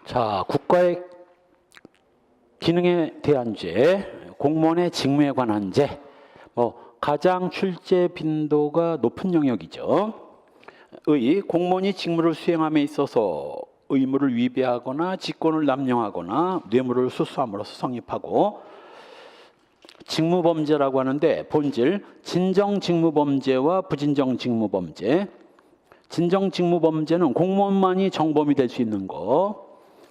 자, 국가의 기능에 대한 죄, 공무원의 직무에 관한 죄, 가장 출제 빈도가 높은 영역이죠. 공무원이 직무를 수행함에 있어서 의무를 위배하거나 직권을 남용하거나 뇌물을 수수함으로써 성립하고, 직무범죄라고 하는데 본질, 진정 직무범죄와 부진정 직무범죄. 진정 직무범죄는 공무원만이 정범이 될 수 있는 거.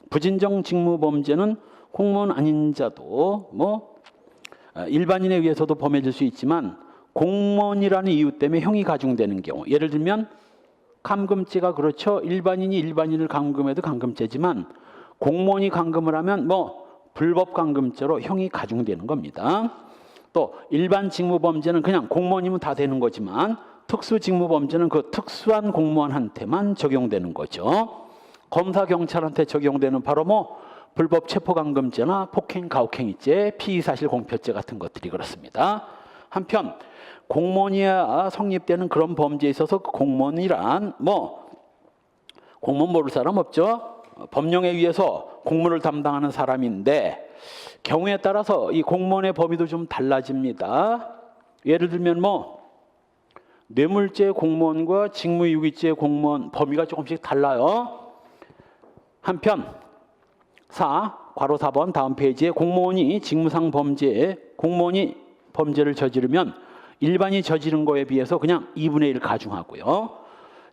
부진정 직무범죄는 공무원 아닌 자도 일반인에 의해서도 범해질 수 있지만 공무원이라는 이유 때문에 형이 가중되는 경우, 예를 들면 감금죄가 그렇죠. 일반인이 일반인을 감금해도 감금죄지만 공무원이 감금을 하면 불법 감금죄로 형이 가중되는 겁니다. 또 일반 직무범죄는 그냥 공무원이면 다 되는 거지만 특수 직무범죄는 그 특수한 공무원한테만 적용되는 거죠. 검사 경찰한테 적용되는 바로 불법 체포감금죄나 폭행 가혹행위죄, 피의사실 공표죄 같은 것들이 그렇습니다. 한편 공무원이야 성립되는 그런 범죄에 있어서 공무원이란 공무원 모를 사람 없죠. 법령에 의해서 공무를 담당하는 사람인데 경우에 따라서 이 공무원의 범위도 좀 달라집니다. 예를 들면 뇌물죄 공무원과 직무유기죄 공무원 범위가 조금씩 달라요. 한편 괄호 4번 다음 페이지에 공무원이 직무상 공무원이 범죄를 저지르면 일반이 저지른 거에 비해서 그냥 2분의 1 가중하고요.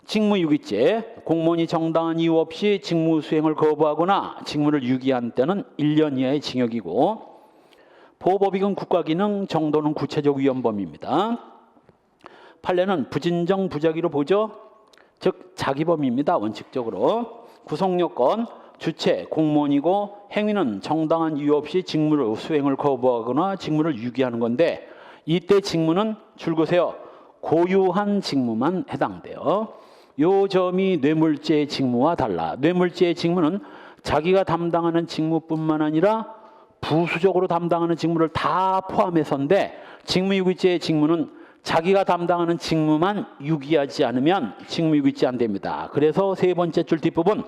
직무유기죄, 공무원이 정당한 이유 없이 직무 수행을 거부하거나 직무를 유기한 때는 1년 이하의 징역이고, 보호법익은 국가기능, 정도는 구체적 위헌범입니다. 판례는 부진정 부작위로 보죠. 즉 자기범입니다. 원칙적으로. 구성요건, 주체 공무원이고 행위는 정당한 이유 없이 직무를 수행을 거부하거나 직무를 유기하는 건데, 이때 직무는 줄거세요. 고유한 직무만 해당돼요. 요 점이 뇌물죄의 직무와 달라. 뇌물죄의 직무는 자기가 담당하는 직무뿐만 아니라 부수적으로 담당하는 직무를 다 포함해서인데, 직무유기죄의 직무는 자기가 담당하는 직무만 유기하지 않으면 직무유기죄 안 됩니다. 그래서 세 번째 줄 뒷부분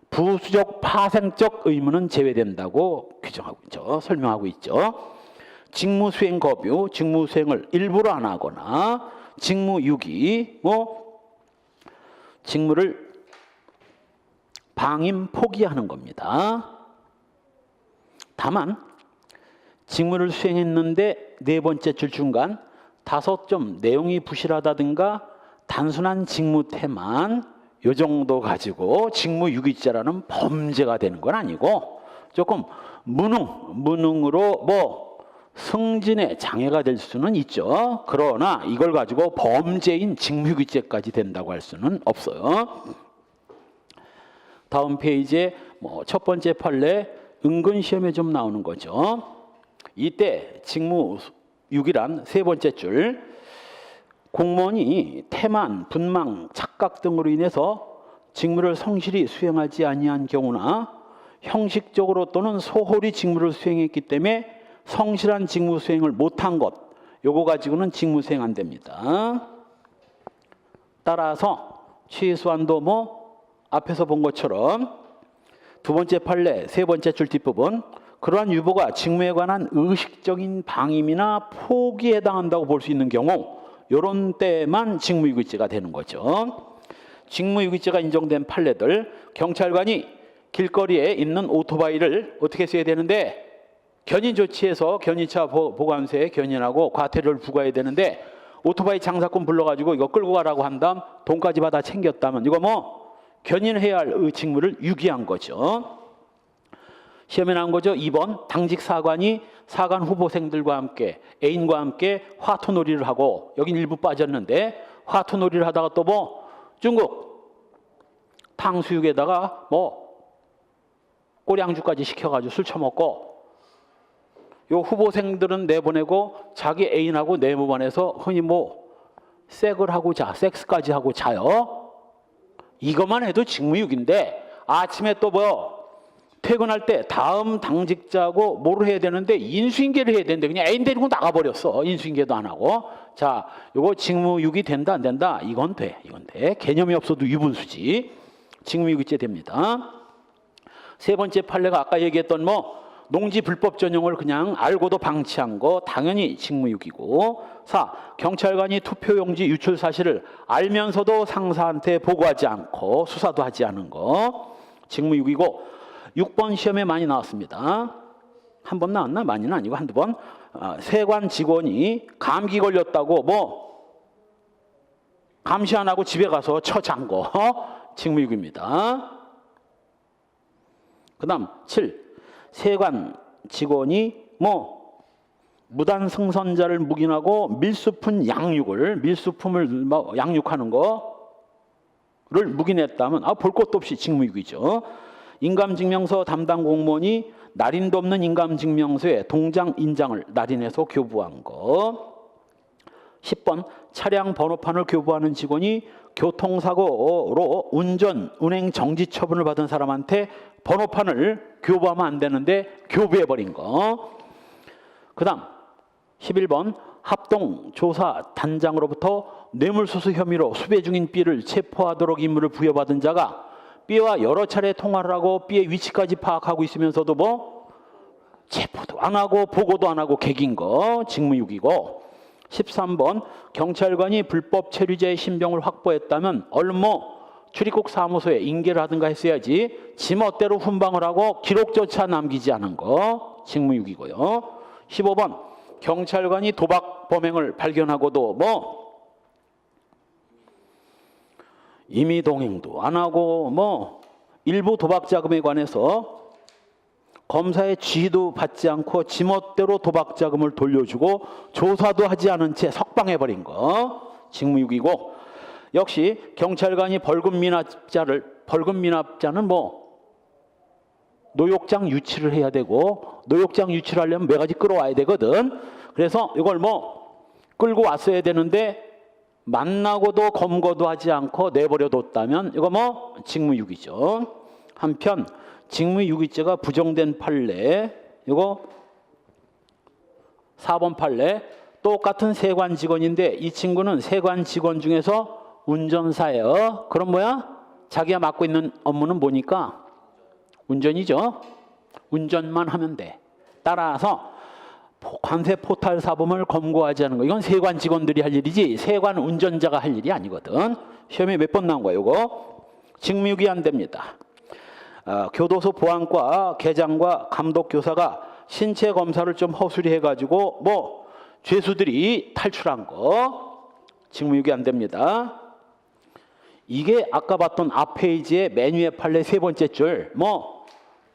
부수적 파생적 의무는 제외된다고 규정하고 있죠. 설명하고 있죠. 직무수행 거부, 직무수행을 일부러 안 하거나 직무유기, 직무를 방임 포기하는 겁니다. 다만 직무를 수행했는데 네 번째 줄 중간 5점 내용이 부실하다든가 단순한 직무태만 요 정도 가지고 직무유기죄라는 범죄가 되는 건 아니고, 조금 무능으로 승진에 장애가 될 수는 있죠. 그러나 이걸 가지고 범죄인 직무유기죄까지 된다고 할 수는 없어요. 다음 페이지에 첫 번째 판례 은근 시험에 좀 나오는 거죠. 이때 직무유기란 세 번째 줄, 공무원이 태만, 분망, 착각 등으로 인해서 직무를 성실히 수행하지 아니한 경우나 형식적으로 또는 소홀히 직무를 수행했기 때문에 성실한 직무 수행을 못한 것, 요거 가지고는 직무 수행 안 됩니다. 따라서 최소한도 앞에서 본 것처럼 두 번째 판례 세 번째 줄 뒷부분, 그러한 유보가 직무에 관한 의식적인 방임이나 포기에 해당한다고 볼 수 있는 경우, 이런 때만 직무유기죄가 되는 거죠. 직무유기죄가 인정된 판례들, 경찰관이 길거리에 있는 오토바이를 어떻게 써야 되는데, 견인 조치해서 견인차 보관소에 견인하고 과태료를 부과해야 되는데, 오토바이 장사꾼 불러가지고 이거 끌고 가라고 한 다음 돈까지 받아 챙겼다면 이거 견인해야 할 직무를 유기한 거죠. 시험에 나온 거죠. 2번 당직 사관이 사관 후보생들과 함께 애인과 함께 화투놀이를 하고, 여긴 일부 빠졌는데 화투놀이를 하다가 또 중국 탕수육에다가 꼬량주까지 시켜가지고 술 처먹고, 요 후보생들은 내보내고 자기 애인하고 내보내서 흔히 섹을 하고 섹스까지 하고 자요. 이것만 해도 직무유기인데, 아침에 또 퇴근할 때 다음 당직자하고 뭐를 해야 되는데 인수인계를 해야 되는데 그냥 애인 데리고 나가버렸어. 인수인계도 안 하고. 자, 요거 직무유기 된다 안 된다? 이건 돼. 개념이 없어도 유분수지. 직무유기죄 됩니다. 세 번째 판례가 아까 얘기했던 농지 불법 전용을 그냥 알고도 방치한 거 당연히 직무유기고. 4. 경찰관이 투표용지 유출 사실을 알면서도 상사한테 보고하지 않고 수사도 하지 않은 거 직무유기고. 6번 시험에 많이 나왔습니다. 한 번 나왔나? 많이는 아니고 한두 번. 세관 직원이 감기 걸렸다고 감시 안 하고 집에 가서 처잔 거 직무유기입니다. 그 다음 7. 세관 직원이 무단 승선자를 묵인하고 밀수품을 양육하는 거를 묵인했다면 볼 것도 없이 직무유기죠. 인감증명서 담당 공무원이 날인도 없는 인감증명서에 동장 인장을 날인해서 교부한 거. 10번 차량 번호판을 교부하는 직원이 교통사고로 운행 정지 처분을 받은 사람한테 번호판을 교부하면 안 되는데 교부해버린 거. 그 다음 11번 합동조사단장으로부터 뇌물수수 혐의로 수배 중인 B를 체포하도록 임무를 부여받은 자가 B와 여러 차례 통화를 하고 B의 위치까지 파악하고 있으면서도 체포도 안 하고 보고도 안 하고 개긴 거 직무유기고. 13번 경찰관이 불법 체류자의 신병을 확보했다면 얼른 출입국 사무소에 인계를 하든가 했어야지 지 멋대로 훈방을 하고 기록조차 남기지 않은 거 직무유기고요. 15번 경찰관이 도박 범행을 발견하고도 임의 동행도 안 하고 일부 도박 자금에 관해서 검사의 지휘도 받지 않고 지멋대로 도박 자금을 돌려주고 조사도 하지 않은 채 석방해버린 거 직무유기고. 역시 경찰관이 벌금 미납자는 노역장 유치를 해야 되고 노역장 유치를 하려면 몇 가지 끌어와야 되거든. 그래서 이걸 끌고 왔어야 되는데 만나고도 검거도 하지 않고 내버려뒀다면 이거 직무유기죠. 한편 직무유기죄가 부정된 판례 이거 4번 판례. 똑같은 세관 직원인데 이 친구는 세관 직원 중에서 운전사예요. 그럼 자기가 맡고 있는 업무는 뭐니까? 운전이죠. 운전만 하면 돼. 따라서 관세 포탈 사범을 검거하지 않은 거 이건 세관 직원들이 할 일이지 세관 운전자가 할 일이 아니거든. 시험에 몇 번 나온 거예요 이거. 직무유기 안 됩니다. 교도소 보안과 계장과 감독 교사가 신체 검사를 좀 허술히 해가지고 죄수들이 탈출한 거 직무유기 안 됩니다. 이게 아까 봤던 앞 페이지의 메뉴의 판례 세 번째 줄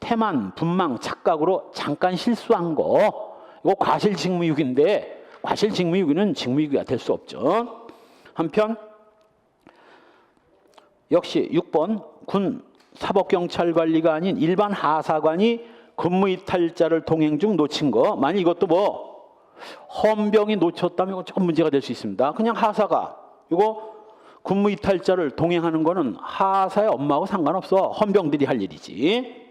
태만, 분망, 착각으로 잠깐 실수한 거 이거 과실 직무유기인데 과실 직무유기는 직무유기가 될 수 없죠. 한편 역시 6번 군 사법경찰관리가 아닌 일반 하사관이 근무이탈자를 동행 중 놓친 거 만약 이것도 헌병이 놓쳤다면 이건 조금 문제가 될 수 있습니다. 그냥 하사가 이거 근무이탈자를 동행하는 거는 하사의 업무하고 상관없어. 헌병들이 할 일이지.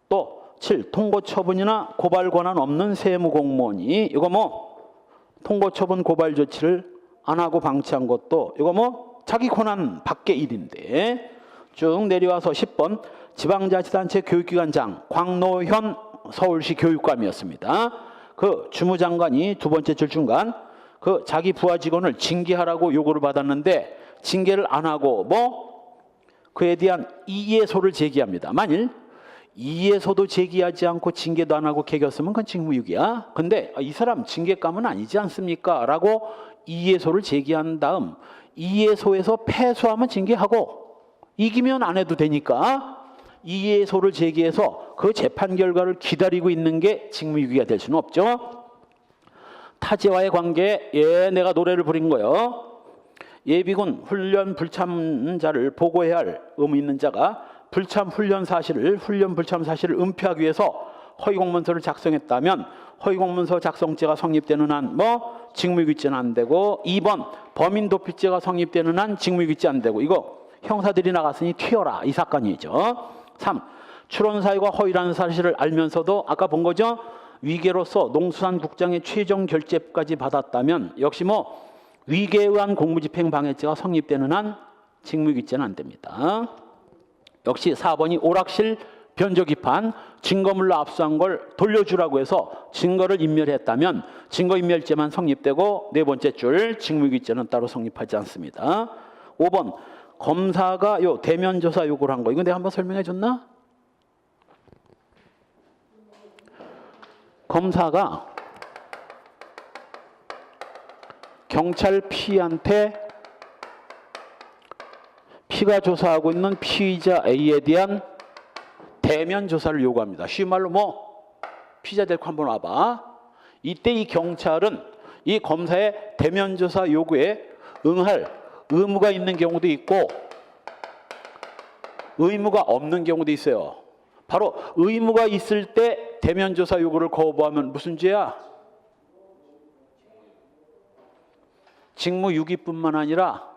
또 7. 통고처분이나 고발 권한 없는 세무공무원이 이거 통고처분 고발 조치를 안 하고 방치한 것도 이거 자기 권한 밖의 일인데. 쭉 내려와서 10번 지방자치단체 교육기관장 광노현 서울시 교육감이었습니다. 그 주무장관이 두 번째 줄 중간 자기 부하 직원을 징계하라고 요구를 받았는데 징계를 안 하고 그에 대한 이의소를 제기합니다. 만일 이의소도 제기하지 않고 징계도 안 하고 개겼으면 그건 직무유기야. 근데 이 사람 징계감은 아니지 않습니까? 라고 이의소를 제기한 다음 이의소에서 패소하면 징계하고 이기면 안 해도 되니까 이의소를 제기해서 그 재판 결과를 기다리고 있는 게 직무유기가 될 수는 없죠. 타지와의 관계, 내가 노래를 부린 거요. 예비군 훈련 불참자를 보고해야 할 의무 있는 자가 훈련 불참 사실을 은폐하기 위해서 허위공문서를 작성했다면 허위공문서 작성죄가 성립되는 한 직무유기죄는 안 되고 2번 범인도피죄가 성립되는 한 직무유기죄 안 되고 이거 형사들이 나갔으니 튀어라 이 사건이죠. 3. 추론 사유가 허위라는 사실을 알면서도 아까 본 거죠. 위계로서 농수산국장의 최종 결재까지 받았다면 역시 위계에 의한 공무집행 방해죄가 성립되는 한 직무유기죄는 안 됩니다. 역시 4번이 오락실 변조기판 증거물로 압수한 걸 돌려주라고 해서 증거를 인멸했다면 증거인멸죄만 성립되고 네 번째 줄 직무유기죄는 따로 성립하지 않습니다. 5번 검사가 요 대면조사 요구를 한 거 이거 내가 한번 설명해 줬나? 검사가 경찰 P한테 P가 조사하고 있는 피의자 A에 대한 대면 조사를 요구합니다. 쉬운 말로 뭐 피의자 데리고 한번 와봐. 이때 이 경찰은 이 검사의 대면 조사 요구에 응할 의무가 있는 경우도 있고 의무가 없는 경우도 있어요. 바로 의무가 있을 때 대면 조사 요구를 거부하면 무슨 죄야? 직무유기뿐만 아니라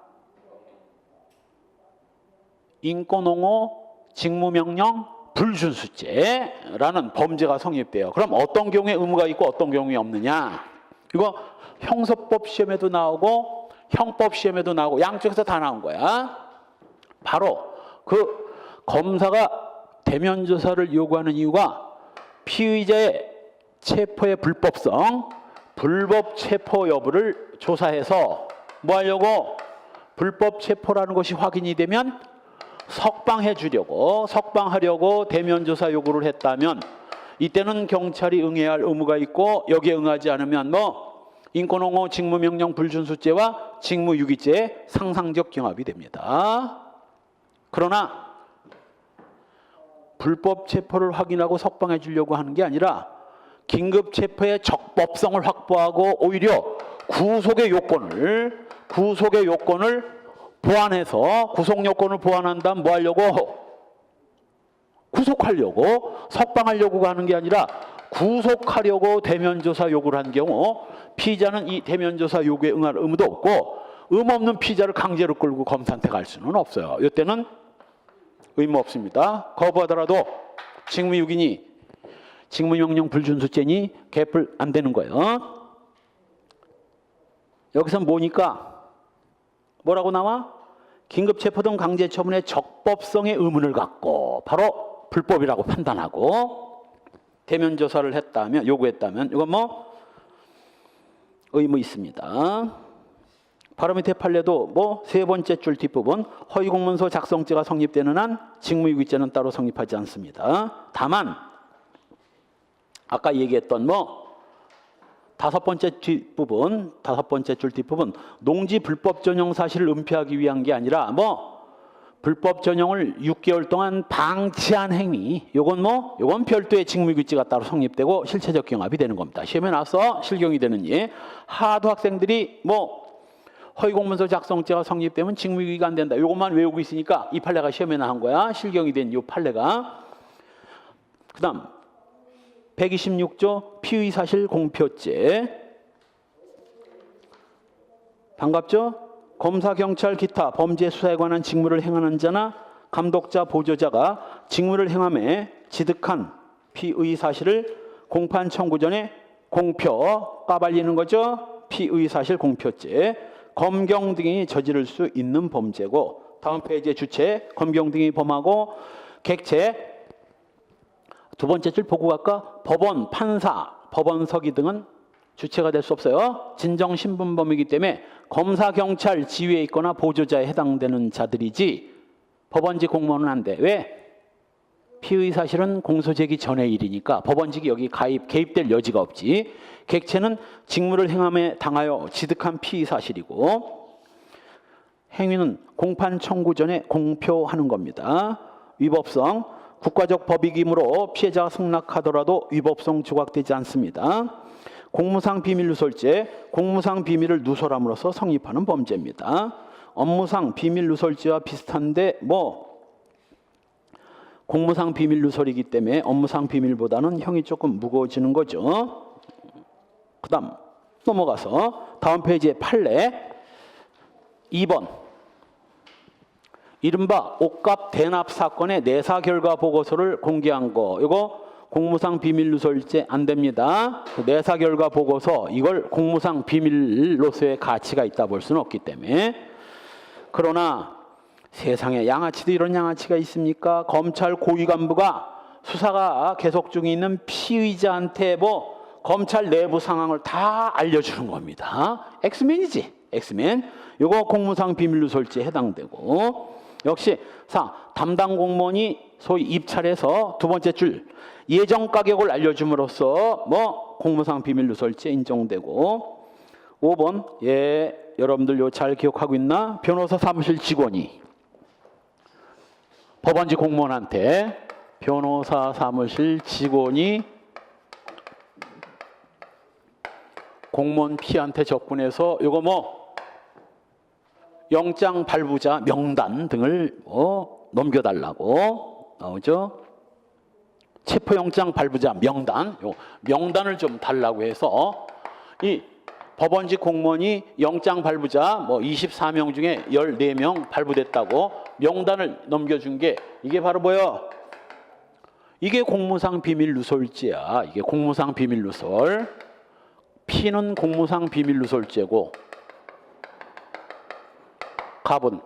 인권옹호, 직무명령, 불준수죄라는 범죄가 성립돼요. 그럼 어떤 경우에 의무가 있고 어떤 경우에 없느냐? 이거 형사법 시험에도 나오고 형법 시험에도 나오고 양쪽에서 다 나온 거야. 바로 그 검사가 대면 조사를 요구하는 이유가 피의자의 체포의 불법성, 불법 체포 여부를 조사해서 뭐 하려고? 불법 체포라는 것이 확인이 되면 석방해 주려고, 석방하려고 대면 조사 요구를 했다면 이때는 경찰이 응해야 할 의무가 있고 여기에 응하지 않으면 뭐 인권옹호, 직무명령 불준수죄와 직무유기죄의 상상적 경합이 됩니다. 그러나 불법 체포를 확인하고 석방해 주려고 하는 게 아니라 긴급 체포의 적법성을 확보하고 오히려 구속의 요건을 보완해서 구속 요건을 보완한 다음 뭐 하려고? 구속하려고, 석방하려고 하는 게 아니라 구속하려고 대면조사 요구를 한 경우 피의자는 이 대면조사 요구에 응할 의무도 없고 의무 없는 피의자를 강제로 끌고 검사한테 갈 수는 없어요. 이때는 의무 없습니다. 거부하더라도 직무유기니 직무명령 불준수죄니 개풀 안 되는 거예요. 여기서 뭐니까 뭐라고 나와? 긴급체포 등 강제처분의 적법성의 의문을 갖고 바로 불법이라고 판단하고 대면조사를 했다면 요구했다면 이건 뭐 의무 있습니다. 바로 밑에 판례도 뭐 세 번째 줄 뒷부분 허위공문서 작성죄가 성립되는 한 직무유기죄는 따로 성립하지 않습니다. 다만 아까 얘기했던 뭐 다섯 번째 줄 뒷부분 농지 불법 전용 사실을 은폐하기 위한 게 아니라 뭐 불법 전용을 6개월 동안 방치한 행위 요건 별도의 직무유기죄가 따로 성립되고 실체적 경합이 되는 겁니다. 시험에 나와서 실경이 되는 예. 하도 학생들이 뭐 허위공문서 작성죄가 성립되면 직무유기가 안 된다. 요것만 외우고 있으니까 이 판례가 시험에 나온 거야. 실경이 된 이 판례가. 그 다음 126조 피의사실 공표죄. 반갑죠? 검사, 경찰, 기타 범죄 수사에 관한 직무를 행하는 자나 감독자, 보조자가 직무를 행함에 지득한 피의사실을 공판 청구 전에 공표, 까발리는 거죠. 피의사실 공표죄. 검경 등이 저지를 수 있는 범죄고 다음 페이지의 주체 검경 등이 범하고 객체 두 번째 줄 보고 갈까? 법원, 판사, 법원 서기 등은 주체가 될 수 없어요. 진정신분범이기 때문에 검사, 경찰 지위에 있거나 보조자에 해당되는 자들이지 법원직 공무원은 안 돼. 왜? 피의사실은 공소제기 전의 일이니까 법원직이 여기 개입될 여지가 없지. 객체는 직무를 행함에 당하여 지득한 피의사실이고 행위는 공판 청구 전에 공표하는 겁니다. 위법성, 국가적 법익이므로 피해자가 승낙하더라도 위법성 조각되지 않습니다. 공무상 비밀 누설죄, 공무상 비밀을 누설함으로써 성립하는 범죄입니다. 업무상 비밀 누설죄와 비슷한데 뭐 공무상 비밀 누설이기 때문에 업무상 비밀보다는 형이 조금 무거워지는 거죠. 그 다음 넘어가서 다음 페이지에 판례 2번 이른바 옷값 대납 사건의 내사 결과 보고서를 공개한 거 이거 공무상 비밀 누설죄 안 됩니다. 내사 결과 보고서 이걸 공무상 비밀로서의 가치가 있다 볼 수는 없기 때문에. 그러나 세상에 양아치도 이런 양아치가 있습니까? 검찰 고위 간부가 수사가 계속 중에 있는 피의자한테 뭐 검찰 내부 상황을 다 알려주는 겁니다. 엑스맨이지, 엑스맨. 요거 공무상 비밀누설죄에 해당되고, 역시 4. 담당 공무원이 소위 입찰해서 두 번째 줄 예정 가격을 알려줌으로써 뭐 공무상 비밀누설죄 인정되고, 5번 예 여러분들 요 잘 기억하고 있나? 변호사 사무실 직원이 법원직 공무원한테, 변호사 사무실 직원이 공무원 P한테 접근해서 요거 뭐 영장 발부자 명단 등을 넘겨달라고 나오죠. 체포영장 발부자 명단, 요 명단을 좀 달라고 해서 이 법원직 공무원이 영장 발부자 뭐 24명 중에 14명 발부됐다고 명단을 넘겨준 게 이게 바로 뭐야? 이게 공무상 비밀누설죄야. 이게 공무상 비밀누설. P는 공무상 비밀누설죄고, 갑은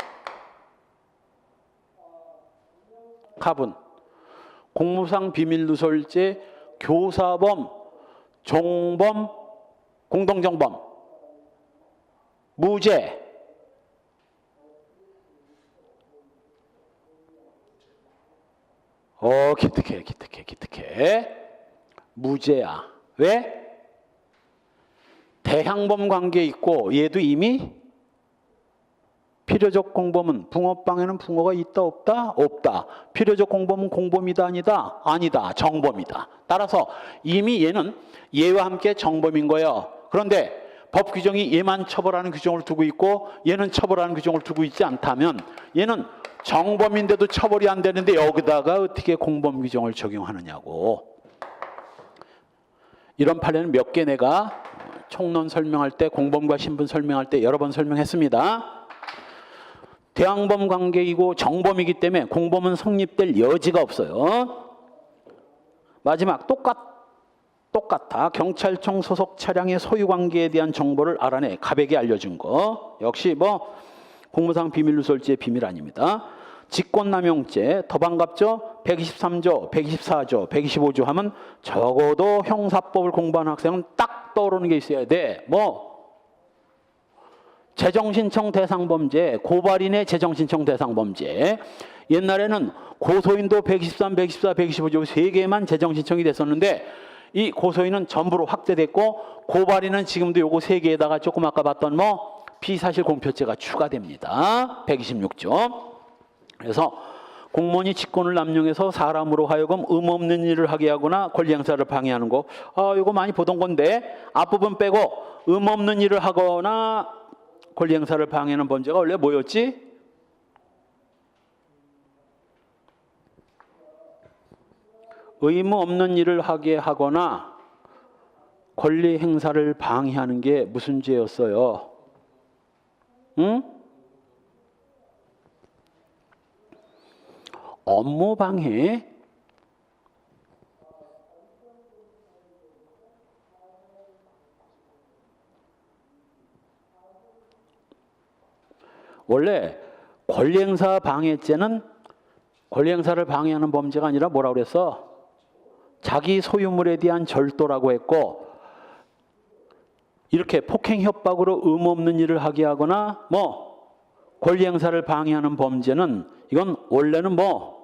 공무상 비밀누설죄, 교사범, 종범, 공동정범, 무죄. 기특해. 무죄야. 왜? 대항범 관계 있고 얘도 이미 필요적 공범은 붕어빵에는 붕어가 있다 없다? 없다. 필요적 공범은 공범이다 아니다? 아니다. 정범이다. 따라서 이미 얘는 얘와 함께 정범인 거예요. 그런데 법 규정이 얘만 처벌하는 규정을 두고 있고 얘는 처벌하는 규정을 두고 있지 않다면 얘는 정범인데도 처벌이 안 되는데 여기다가 어떻게 공범 규정을 적용하느냐고. 이런 판례는 몇 개 내가 총론 설명할 때, 공범과 신분 설명할 때 여러 번 설명했습니다. 대항범 관계이고 정범이기 때문에 공범은 성립될 여지가 없어요. 마지막 똑같아. 경찰청 소속 차량의 소유 관계에 대한 정보를 알아내 갑에게 알려준 거. 역시 뭐 공무상 비밀누설죄의 비밀 아닙니다. 직권남용죄 더 반갑죠? 123조, 124조, 125조 하면 적어도 형사법을 공부하는 학생은 딱 떠오르는 게 있어야 돼. 뭐 재정신청 대상범죄, 고발인의 재정신청 대상범죄. 옛날에는 고소인도 123, 124, 125조 3개만 재정신청이 됐었는데 이 고소인은 전부로 확대됐고 고발인은 지금도 요거 3개에다가 조금 아까 봤던 뭐 피사실 공표죄가 추가됩니다. 126조. 그래서 공무원이 직권을 남용해서 사람으로 하여금 의무없는 일을 하게 하거나 권리 행사를 방해하는 거. 이거 많이 보던 건데 앞부분 빼고 의무없는 일을 하거나 권리 행사를 방해하는 범죄가 원래 뭐였지? 의무 없는 일을 하게 하거나 권리 행사를 방해하는 게 무슨 죄였어요? 응? 업무 방해. 원래 권리행사 방해죄는 권리행사를 방해하는 범죄가 아니라 뭐라고 그랬어? 자기 소유물에 대한 절도라고 했고, 이렇게 폭행 협박으로 의무 없는 일을 하게 하거나 뭐 권리행사를 방해하는 범죄는 이건 원래는 뭐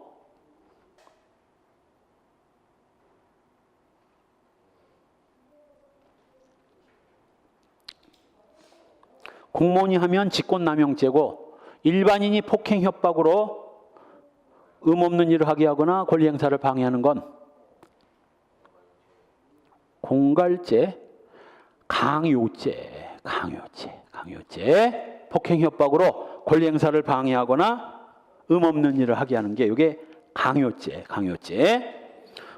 공무원이 하면 직권남용죄고, 일반인이 폭행 협박으로 의무 없는 일을 하게 하거나 권리 행사를 방해하는 건 공갈죄, 강요죄. 폭행 협박으로 권리 행사를 방해하거나 의무 없는 일을 하게 하는 게 이게 강요죄.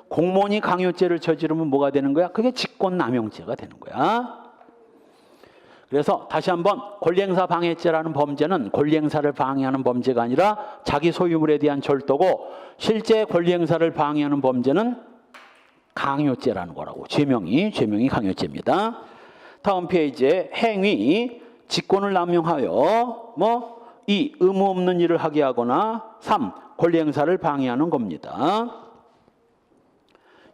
공무원이 강요죄를 저지르면 뭐가 되는 거야? 그게 직권남용죄가 되는 거야. 그래서 다시 한번 권리행사 방해죄라는 범죄는 권리행사를 방해하는 범죄가 아니라 자기 소유물에 대한 절도고, 실제 권리행사를 방해하는 범죄는 강요죄라는 거라고. 죄명이 강요죄입니다. 다음 페이지에 행위, 직권을 남용하여 뭐 2. 의무 없는 일을 하게 하거나 3. 권리 행사를 방해하는 겁니다.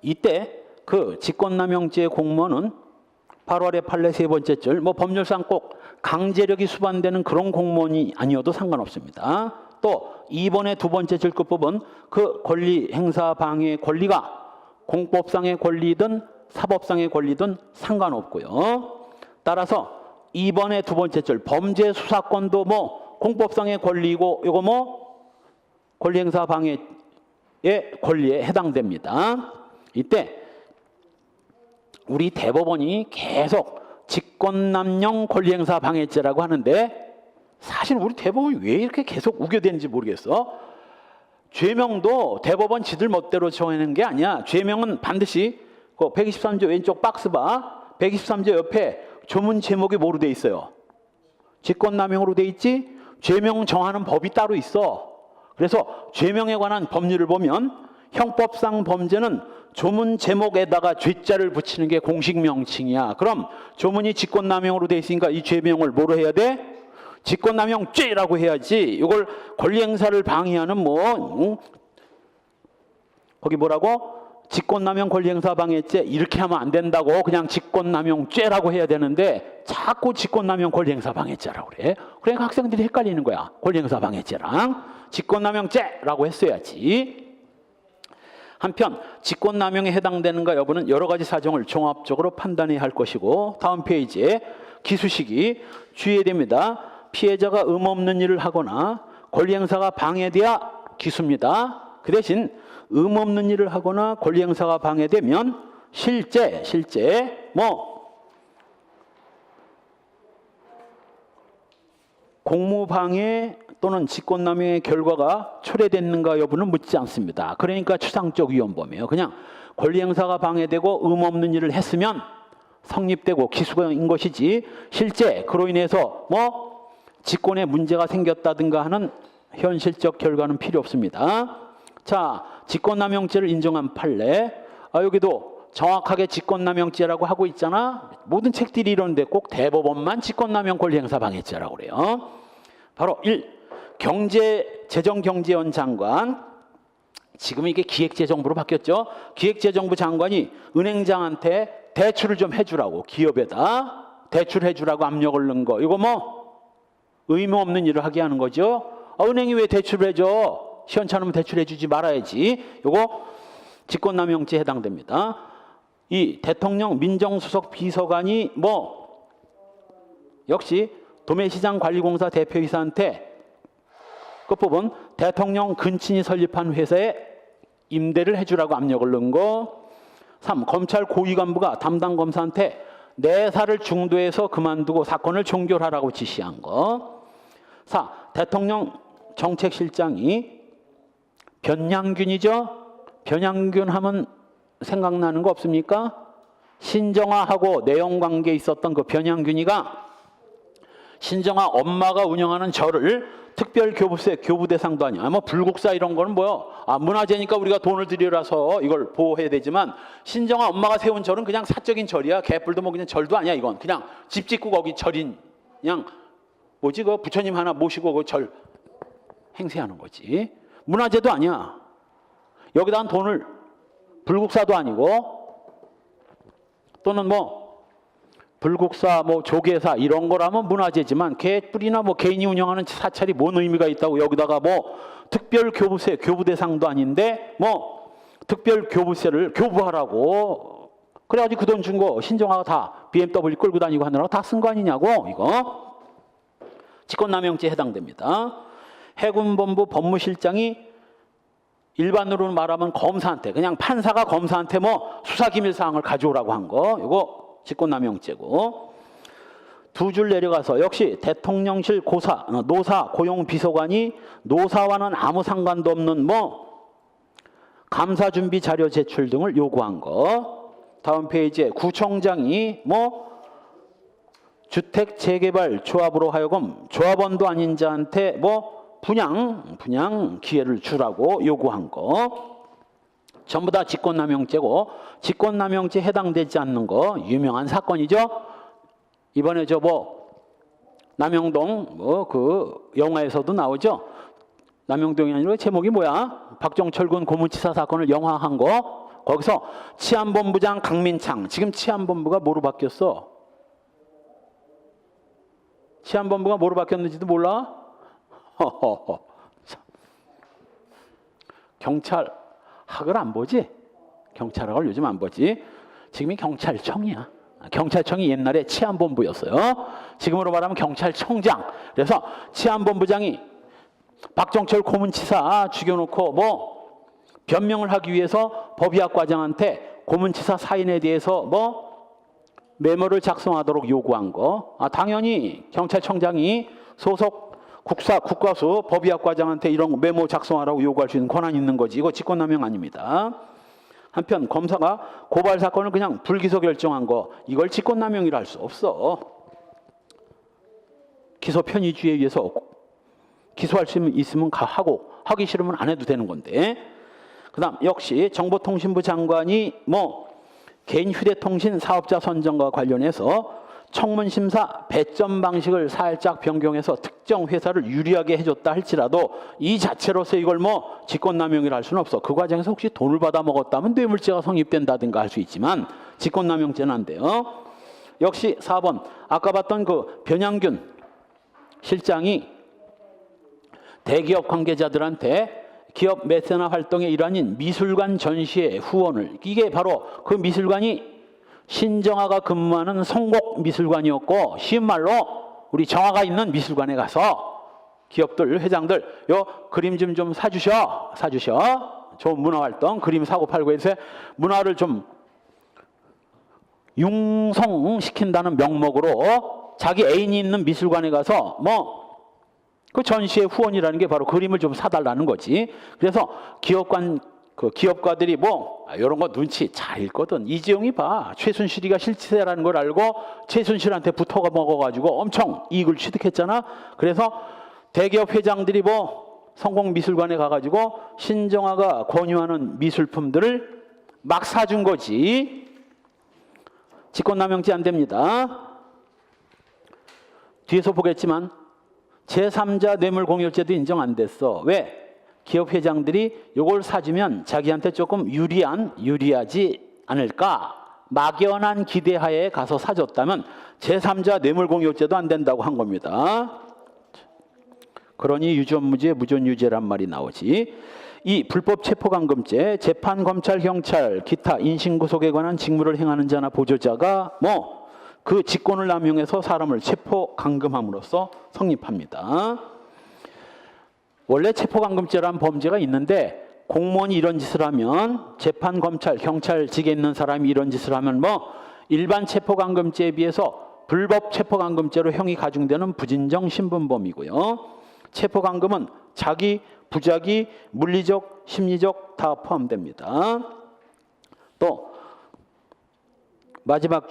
이때 그 직권남용죄 공모는 8월의 판례 세 번째 줄, 법률상 꼭 강제력이 수반되는 그런 공무원이 아니어도 상관없습니다. 또 2번의 두 번째 줄 끝부분, 그 권리 행사 방해의 권리가 공법상의 권리든 사법상의 권리든 상관없고요. 따라서 2번의 두 번째 줄, 범죄 수사권도 공법상의 권리고 이거 권리 행사 방해의 권리에 해당됩니다. 이때 우리 대법원이 계속 직권남용 권리행사 방해죄라고 하는데 사실 우리 대법원이 왜 이렇게 계속 우겨대는지 모르겠어. 죄명도 대법원 지들 멋대로 정하는 게 아니야. 죄명은 반드시 123조 왼쪽 박스 봐. 123조 옆에 조문 제목이 뭐로 돼 있어요? 직권남용으로 돼 있지? 죄명 정하는 법이 따로 있어. 그래서 죄명에 관한 법률을 보면 형법상 범죄는 조문 제목에다가 죄자를 붙이는 게 공식 명칭이야. 그럼 조문이 직권남용으로 돼 있으니까 이 죄명을 뭐로 해야 돼? 직권남용죄라고 해야지. 이걸 권리행사를 방해하는 거기 뭐라고? 직권남용 권리행사 방해죄 이렇게 하면 안 된다고. 그냥 직권남용죄라고 해야 되는데 자꾸 직권남용 권리행사 방해죄라고 그래. 그러니까 학생들이 헷갈리는 거야. 권리행사 방해죄랑 직권남용죄라고 했어야지. 한편 직권남용에 해당되는가 여부는 여러 가지 사정을 종합적으로 판단해야 할 것이고, 다음 페이지에 기수식이 주의해야 됩니다. 피해자가 의무 없는 일을 하거나 권리행사가 방해돼야 기수입니다. 그 대신 의무 없는 일을 하거나 권리행사가 방해되면 실제 공무방해 또는 직권남용의 결과가 초래됐는가 여부는 묻지 않습니다. 그러니까 추상적 위헌범이에요. 그냥 권리행사가 방해되고 의무 없는 일을 했으면 성립되고 기수인 것이지, 실제 그로 인해서 직권에 문제가 생겼다든가 하는 현실적 결과는 필요 없습니다. 자, 직권남용죄를 인정한 판례. 여기도 정확하게 직권남용죄라고 하고 있잖아. 모든 책들이 이러는데 꼭 대법원만 직권남용 권리행사 방해죄라고 그래요. 바로 1. 재정경제원 장관. 지금 이게 기획재정부로 바뀌었죠. 기획재정부 장관이 은행장한테 대출을 좀 해주라고, 기업에다 대출해주라고 압력을 넣은 거. 이거 의무 없는 일을 하게 하는 거죠. 은행이 왜 대출을 해줘? 시원찮으면 대출해주지 말아야지. 이거 직권남용죄에 해당됩니다. 이 대통령 민정수석 비서관이 역시 도매시장관리공사 대표이사한테 끝부분 대통령 근친이 설립한 회사에 임대를 해주라고 압력을 넣은 거. 3. 검찰 고위 간부가 담당 검사한테 내사를 중도해서 그만두고 사건을 종결하라고 지시한 거. 4. 대통령 정책실장이 변양균이죠. 변양균 하면 생각나는 거 없습니까? 신정아하고 내용관계에 있었던 그 변양균이가 신정아 엄마가 운영하는 절을 특별교부세 교부대상도 아니야. 불국사 이런 거는 문화재니까 우리가 돈을 들여라서 이걸 보호해야 되지만, 신정아 엄마가 세운 절은 그냥 사적인 절이야. 개뿔도 그냥 절도 아니야. 이건 그냥 집 짓고 거기 절인, 그냥 그 부처님 하나 모시고 그 절 행세하는 거지. 문화재도 아니야. 여기다 돈을, 불국사도 아니고, 또는 불국사, 조계사 이런 거라면 문화재지만 개뿔이나 개인이 운영하는 사찰이 뭔 의미가 있다고 여기다가 특별 교부세, 교부 대상도 아닌데 특별 교부세를 교부하라고. 그래가지고 그 돈 준 거 신정아가 다 BMW 끌고 다니고 하느라고 다 쓴 거 아니냐고. 이거 직권남용죄에 해당됩니다. 해군본부 법무실장이 일반으로 말하면 검사한테, 그냥 판사가 검사한테 수사기밀사항을 가져오라고 한 거, 이거 직권남용죄고. 두 줄 내려가서 역시 대통령실 노사 고용비서관이 노사와는 아무 상관도 없는 감사준비 자료 제출 등을 요구한 거. 다음 페이지에 구청장이 주택 재개발 조합으로 하여금 조합원도 아닌 자한테 분양 기회를 주라고 요구한 거. 전부 다 직권남용죄고, 직권남용죄에 해당되지 않는 거 유명한 사건이죠. 이번에 남영동 뭐 그 영화에서도 나오죠. 남영동이 아니라 제목이 뭐야? 박정철 군 고문치사 사건을 영화한 거. 거기서 치안본부장 강민창. 지금 치안본부가 뭐로 바뀌었어? 치안본부가 뭐로 바뀌었는지도 몰라? 경찰학을 안 보지? 경찰학을 요즘 안 보지? 지금이 경찰청이야. 경찰청이 옛날에 치안본부였어요. 지금으로 말하면 경찰청장. 그래서 치안본부장이 박정철 고문치사 죽여놓고 뭐 변명을 하기 위해서 법의학 과장한테 고문치사 사인에 대해서 뭐 메모를 작성하도록 요구한 거. 당연히 경찰청장이 소속 국가수 법의학 과장한테 이런 메모 작성하라고 요구할 수 있는 권한이 있는 거지. 이거 직권남용 아닙니다. 한편 검사가 고발 사건을 그냥 불기소 결정한 거, 이걸 직권남용이라 할 수 없어. 기소 편의주의에 의해서 기소할 수 있으면 하고 하기 싫으면 안 해도 되는 건데. 그다음 역시 정보통신부 장관이 뭐 개인 휴대통신 사업자 선정과 관련해서 청문심사 배점 방식을 살짝 변경해서 특정 회사를 유리하게 해줬다 할지라도 이 자체로서 이걸 뭐 직권남용이라 할 수는 없어. 그 과정에서 혹시 돈을 받아 먹었다면 뇌물죄가 성립된다든가 할 수 있지만 직권남용죄는 안 돼요. 역시 4번 아까 봤던 그 변양균 실장이 대기업 관계자들한테 기업 매세나 활동의 일환인 미술관 전시회 후원을, 이게 바로 그 미술관이 신정아가 근무하는 성곡 미술관이었고, 쉬운 말로 우리 정아가 있는 미술관에 가서 기업들 회장들 요 그림 좀 사주셔. 좋은 문화활동 그림 사고 팔고 해서 문화를 좀 융성시킨다는 명목으로 자기 애인이 있는 미술관에 가서 뭐 그 전시회 후원이라는 게 바로 그림을 좀 사달라는 거지. 그래서 기업가들이 뭐 이런 거 눈치 잘 읽거든. 이재용이 봐. 최순실이가 실체라는 걸 알고 최순실한테 붙어가 먹어가지고 엄청 이익을 취득했잖아. 그래서 대기업 회장들이 뭐 성공미술관에 가가지고 신정아가 권유하는 미술품들을 막 사준 거지. 직권남용죄 안 됩니다. 뒤에서 보겠지만 제3자 뇌물공여죄도 인정 안 됐어. 왜? 기업 회장들이 이걸 사주면 자기한테 조금 유리하지 않을까? 막연한 기대하에 가서 사줬다면 제3자 뇌물공여죄도 안 된다고 한 겁니다. 그러니 유전무죄, 무전유죄란 말이 나오지. 이 불법 체포감금죄, 재판, 검찰, 경찰, 기타 인신구속에 관한 직무를 행하는 자나 보조자가 뭐 그 직권을 남용해서 사람을 체포감금함으로써 성립합니다. 원래 체포감금죄라는 범죄가 있는데 공무원이 이런 짓을 하면, 재판, 검찰, 경찰직에 있는 사람이 이런 짓을 하면 뭐 일반 체포감금죄에 비해서 불법 체포감금죄로 형이 가중되는 부진정 신분범이고요. 체포감금은 자기, 부작위, 물리적, 심리적 다 포함됩니다. 또 마지막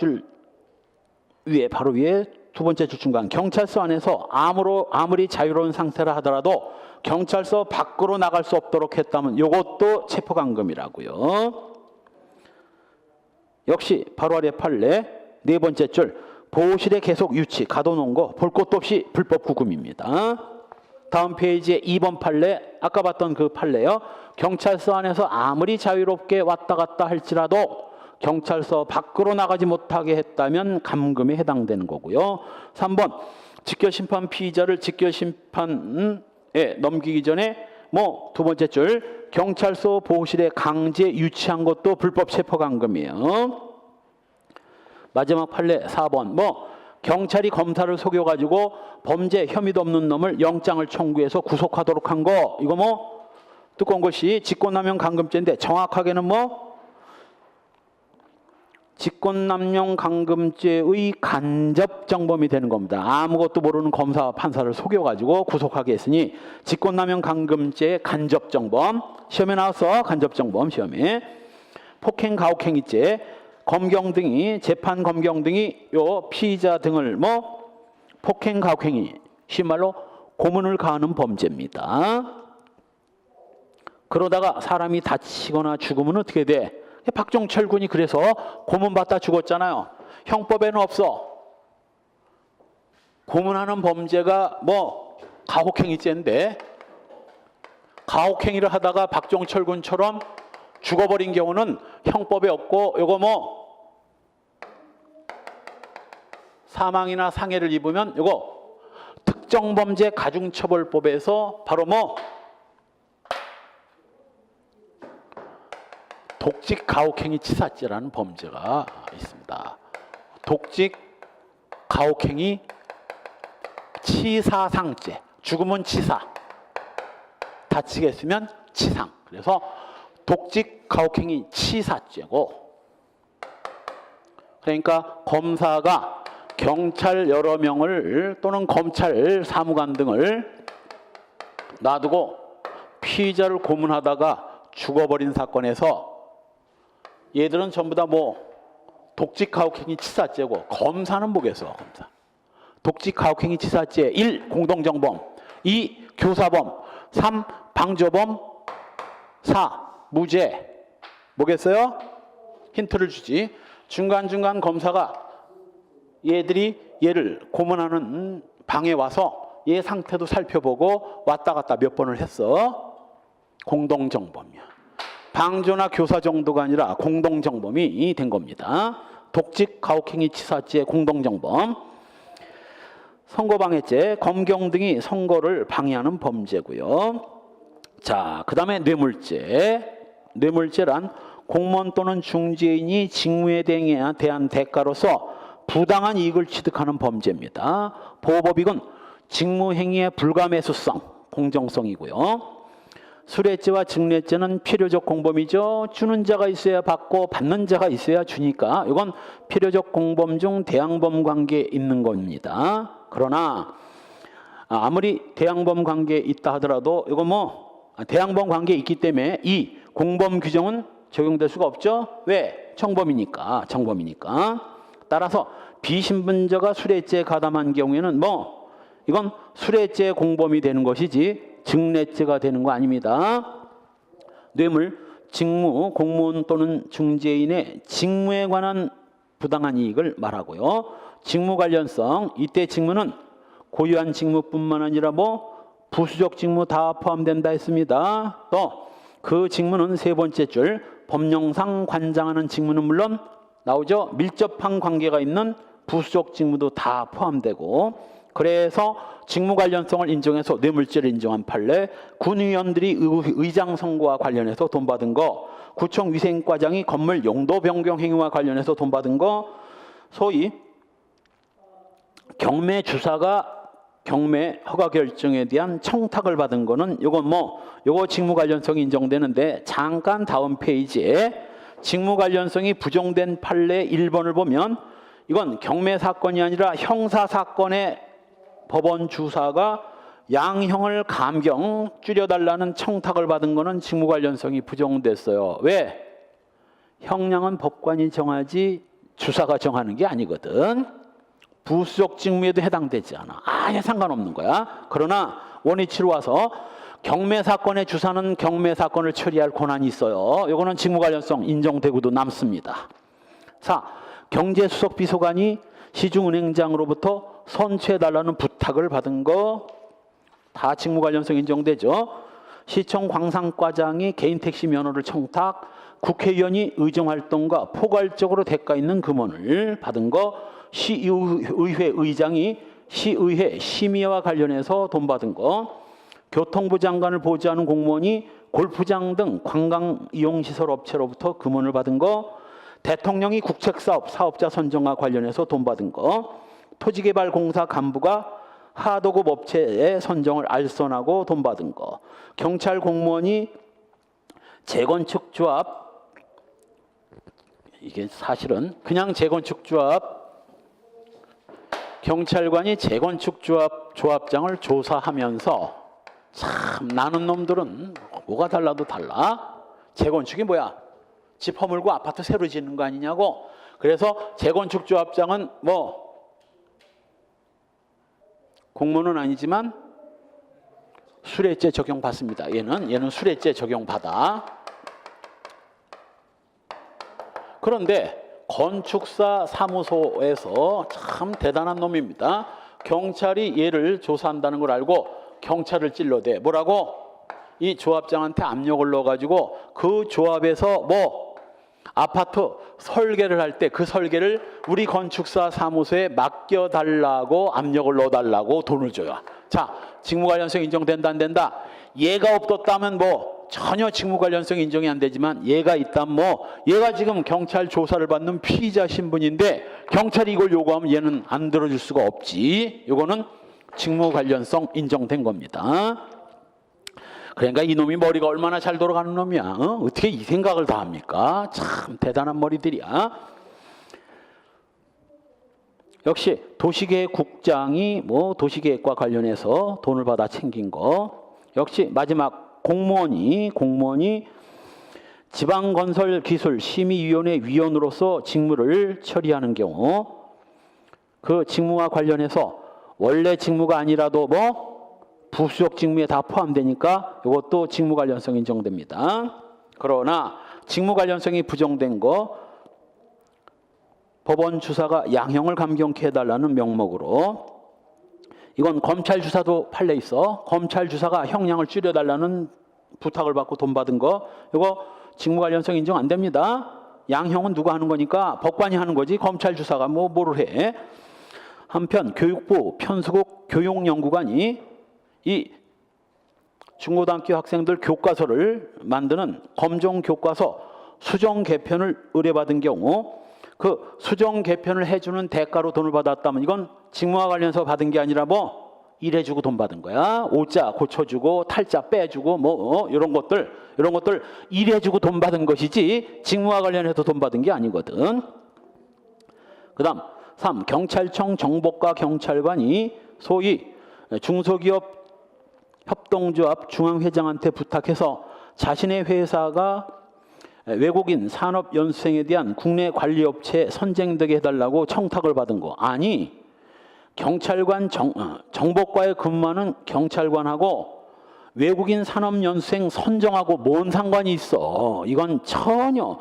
바로 위에 두 번째 줄 중간, 경찰서 안에서 아무리 자유로운 상태라 하더라도 경찰서 밖으로 나갈 수 없도록 했다면 이것도 체포감금이라고요. 역시 바로 아래 판례 네 번째 줄, 보호실에 계속 유치, 가둬놓은 거 볼 것도 없이 불법 구금입니다. 다음 페이지에 2번 판례, 아까 봤던 그 판례요. 경찰서 안에서 아무리 자유롭게 왔다 갔다 할지라도 경찰서 밖으로 나가지 못하게 했다면 감금에 해당되는 거고요. 3번 직결심판 피의자를 직결심판에 넘기기 전에 뭐 두 번째 줄, 경찰서 보호실에 강제 유치한 것도 불법 체포감금이에요. 마지막 판례 4번 뭐 경찰이 검사를 속여가지고 범죄 혐의도 없는 놈을 영장을 청구해서 구속하도록 한 거, 이거 뭐 두꺼운 것이 직권남용 감금죄인데 정확하게는 뭐 직권남용 감금죄의 간접정범이 되는 겁니다. 아무것도 모르는 검사와 판사를 속여가지고 구속하게 했으니 직권남용 감금죄의 간접정범. 시험에 나왔어. 간접정범 시험에. 폭행, 가혹행위죄, 검경 등이, 재판 검경 등이 요 피의자 등을 뭐 폭행, 가혹행위, 쉬운 말로 고문을 가하는 범죄입니다. 그러다가 사람이 다치거나 죽으면 어떻게 돼? 박정철 군이 그래서 고문받다 죽었잖아요. 형법에는 없어. 고문하는 범죄가 뭐 가혹행위죄인데 가혹행위를 하다가 박종철 군처럼 죽어버린 경우는 형법에 없고 요거 뭐 사망이나 상해를 입으면 요거 특정범죄 가중처벌법에서 바로 뭐 독직 가혹행위 치사죄라는 범죄가 있습니다. 독직 가혹행위 치사상죄. 죽으면 치사, 다치게 했으면 치상. 그래서 독직 가혹행위 치사죄고, 그러니까 검사가 경찰 여러 명을 또는 검찰 사무관 등을 놔두고 피의자를 고문하다가 죽어버린 사건에서 얘들은 전부 다 뭐 독직 가혹행위 치사죄고, 검사는 뭐겠어? 검사. 독직 가혹행위 치사죄 1. 공동정범, 2. 교사범, 3. 방조범, 4. 무죄. 뭐겠어요? 힌트를 주지. 중간중간 검사가 얘들이 얘를 고문하는 방에 와서 얘 상태도 살펴보고 왔다 갔다 몇 번을 했어. 공동정범이야. 방조나 교사 정도가 아니라 공동정범이 된 겁니다. 독직 가혹행위 치사죄 공동정범. 선거방해죄, 검경 등이 선거를 방해하는 범죄고요. 자, 그 다음에 뇌물죄. 뇌물죄란 공무원 또는 중개인이 직무에 대한 대가로서 부당한 이익을 취득하는 범죄입니다. 보호법익은 직무행위의 불가매수성, 공정성이고요. 수뢰죄와 증례죄는 필요적 공범이죠. 주는 자가 있어야 받고 받는 자가 있어야 주니까 이건 필요적 공범 중 대항범 관계에 있는 겁니다. 그러나 아무리 대항범 관계에 있다 하더라도 이거 뭐 대항범 관계에 있기 때문에 이 공범 규정은 적용될 수가 없죠. 왜? 청범이니까. 청범이니까. 따라서 비신분자가 수뢰죄에 가담한 경우에는 뭐 이건 수뢰죄 공범이 되는 것이지 증례죄가 되는 거 아닙니다. 뇌물, 직무, 공무원 또는 중개인의 직무에 관한 부당한 이익을 말하고요. 직무 관련성, 이때 직무는 고유한 직무뿐만 아니라 뭐 부수적 직무 다 포함된다 했습니다. 또 그 직무는 세 번째 줄 법령상 관장하는 직무는 물론 나오죠. 밀접한 관계가 있는 부수적 직무도 다 포함되고, 그래서 직무 관련성을 인정해서 뇌물죄를 인정한 판례, 군의원들이 의장 선거와 관련해서 돈 받은 거, 구청 위생과장이 건물 용도 변경 행위와 관련해서 돈 받은 거, 소위 경매 주사가 경매 허가 결정에 대한 청탁을 받은 거는 요건 뭐 요거 직무 관련성이 인정되는데, 잠깐 다음 페이지에 직무 관련성이 부정된 판례 1번을 보면 이건 경매 사건이 아니라 형사 사건의 법원 주사가 양형을 감경 줄여달라는 청탁을 받은 거는 직무 관련성이 부정됐어요. 왜? 형량은 법관이 정하지 주사가 정하는 게 아니거든. 부수적 직무에도 해당되지 않아. 아예 상관없는 거야. 그러나 원위치로 와서 경매 사건의 주사는 경매 사건을 처리할 권한이 있어요. 이거는 직무 관련성 인정되고도 남습니다. 4. 경제수석 비서관이 시중은행장으로부터 선취해달라는 부탁을 받은 거 다 직무 관련성 인정되죠. 시청 광산과장이 개인 택시 면허를 청탁, 국회의원이 의정활동과 포괄적으로 대가 있는 금원을 받은 거, 시의회 의장이 시의회 심의와 관련해서 돈 받은 거, 교통부 장관을 보좌하는 공무원이 골프장 등 관광 이용시설 업체로부터 금원을 받은 거, 대통령이 국책사업 사업자 선정과 관련해서 돈 받은 거, 토지개발공사 간부가 하도급 업체의 선정을 알선하고 돈 받은 거, 경찰 공무원이 재건축 조합, 이게 사실은 그냥 재건축 조합, 경찰관이 재건축 조합장을 조사하면서, 참 나는 놈들은 뭐가 달라도 달라. 재건축이 뭐야? 집 허물고 아파트 새로 짓는 거 아니냐고. 그래서 재건축 조합장은 뭐 공무원은 아니지만 수뢰죄 적용받습니다. 얘는 수뢰죄 적용받아. 그런데 건축사 사무소에서 참 대단한 놈입니다. 경찰이 얘를 조사한다는 걸 알고 경찰을 찔러대. 뭐라고? 이 조합장한테 압력을 넣어가지고 그 조합에서 뭐 아파트 설계를 할 때 그 설계를 우리 건축사 사무소에 맡겨달라고 압력을 넣어달라고 돈을 줘요. 자, 직무 관련성 인정된다 안 된다? 얘가 없었다면 뭐 전혀 직무 관련성 인정이 안 되지만 얘가 있다면 뭐 얘가 지금 경찰 조사를 받는 피의자 신분인데 경찰이 이걸 요구하면 얘는 안 들어줄 수가 없지. 요거는 직무 관련성 인정된 겁니다. 그러니까 이놈이 머리가 얼마나 잘 돌아가는 놈이야. 어떻게 이 생각을 다 합니까? 참 대단한 머리들이야. 역시 도시계획국장이 뭐 도시계획과 관련해서 돈을 받아 챙긴 거. 역시 마지막 공무원이 지방건설기술심의위원회 위원으로서 직무를 처리하는 경우 그 직무와 관련해서 원래 직무가 아니라도 뭐 부수적 직무에 다 포함되니까 이것도 직무 관련성 인정됩니다. 그러나 직무 관련성이 부정된 거 법원 주사가 양형을 감경케 해달라는 명목으로 이건 검찰 주사도 판례 있어. 검찰 주사가 형량을 줄여달라는 부탁을 받고 돈 받은 거 이거 직무 관련성 인정 안 됩니다. 양형은 누가 하는 거니까 법관이 하는 거지 검찰 주사가 뭐를 해. 한편 교육부 편수국 교육연구관이 이 중고등학교 학생들 교과서를 만드는 검정 교과서 수정 개편을 의뢰받은 경우 그 수정 개편을 해주는 대가로 돈을 받았다면 이건 직무와 관련해서 받은 게 아니라 뭐 일해주고 돈 받은 거야. 오자 고쳐주고 탈자 빼주고 뭐 이런 것들 일해주고 돈 받은 것이지 직무와 관련해서 돈 받은 게 아니거든. 그다음 3. 경찰청 정보과 경찰관이 소위 중소기업 협동조합 중앙회장한테 부탁해서 자신의 회사가 외국인 산업연수생에 대한 국내 관리업체 선정되게 해달라고 청탁을 받은 거. 아니 경찰관 정보과에 근무하는 경찰관하고 외국인 산업연수생 선정하고 뭔 상관이 있어. 이건 전혀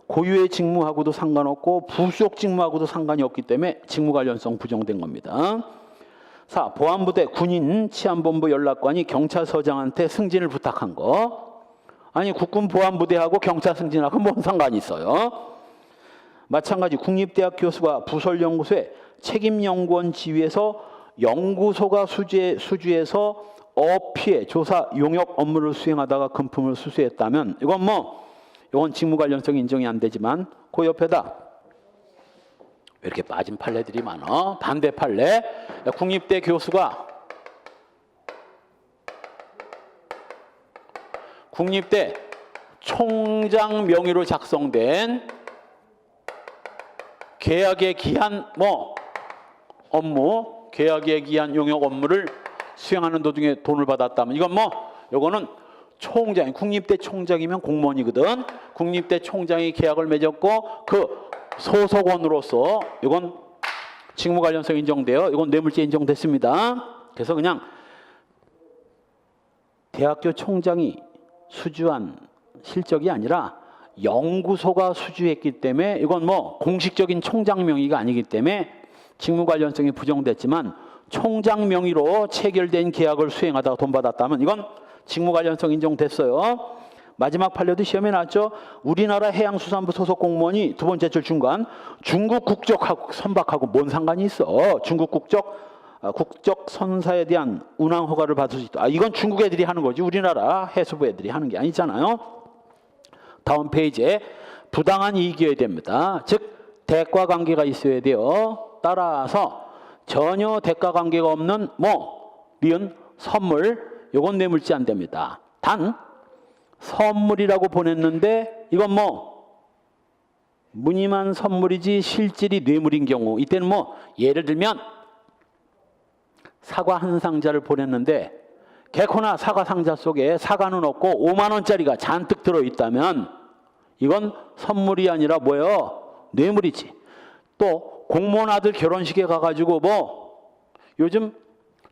고유의 직무하고도 상관없고 부수적 직무하고도 상관이 없기 때문에 직무 관련성 부정된 겁니다. 4. 보안부대 군인 치안본부 연락관이 경찰서장한테 승진을 부탁한 거. 아니 국군 보안부대하고 경찰 승진하고 뭔 상관이 있어요. 마찬가지 국립대학 교수가 부설연구소에 책임연구원 지위에서 연구소가 수주해서 어피해 조사 용역 업무를 수행하다가 금품을 수수했다면 이건 직무 관련성 인정이 안 되지만 그 옆에다 왜 이렇게 빠진 판례들이 많아? 반대 판례. 국립대 교수가 국립대 총장 명의로 작성된 계약에 기한 업무, 계약에 기한 용역 업무를 수행하는 도중에 돈을 받았다면 요거는 총장, 국립대 총장이면 공무원이거든. 국립대 총장이 계약을 맺었고 그 소속원으로서 이건 직무 관련성 인정돼요. 이건 뇌물죄 인정됐습니다. 그래서 그냥 대학교 총장이 수주한 실적이 아니라 연구소가 수주했기 때문에 이건 공식적인 총장 명의가 아니기 때문에 직무 관련성이 부정됐지만 총장 명의로 체결된 계약을 수행하다가 돈 받았다면 이건 직무 관련성 인정됐어요. 마지막 판례도 시험에 나왔죠. 우리나라 해양수산부 소속 공무원이 두 번째 줄 중간 중국 국적하고 선박하고 뭔 상관이 있어. 중국 국적 선사에 대한 운항 허가를 받을 수 있다. 이건 중국 애들이 하는 거지 우리나라 해수부 애들이 하는 게 아니잖아요. 다음 페이지에 부당한 이익이어야 됩니다. 즉 대가 관계가 있어야 돼요. 따라서 전혀 대가 관계가 없는 미은 선물 요건 뇌물죄 안 됩니다. 단 선물이라고 보냈는데 이건 무늬만 선물이지 실질이 뇌물인 경우 이때는 예를 들면 사과 한 상자를 보냈는데 개코나 사과 상자 속에 사과는 없고 5만 원짜리가 잔뜩 들어있다면 이건 선물이 아니라 뇌물이지. 또 공무원 아들 결혼식에 가가지고 요즘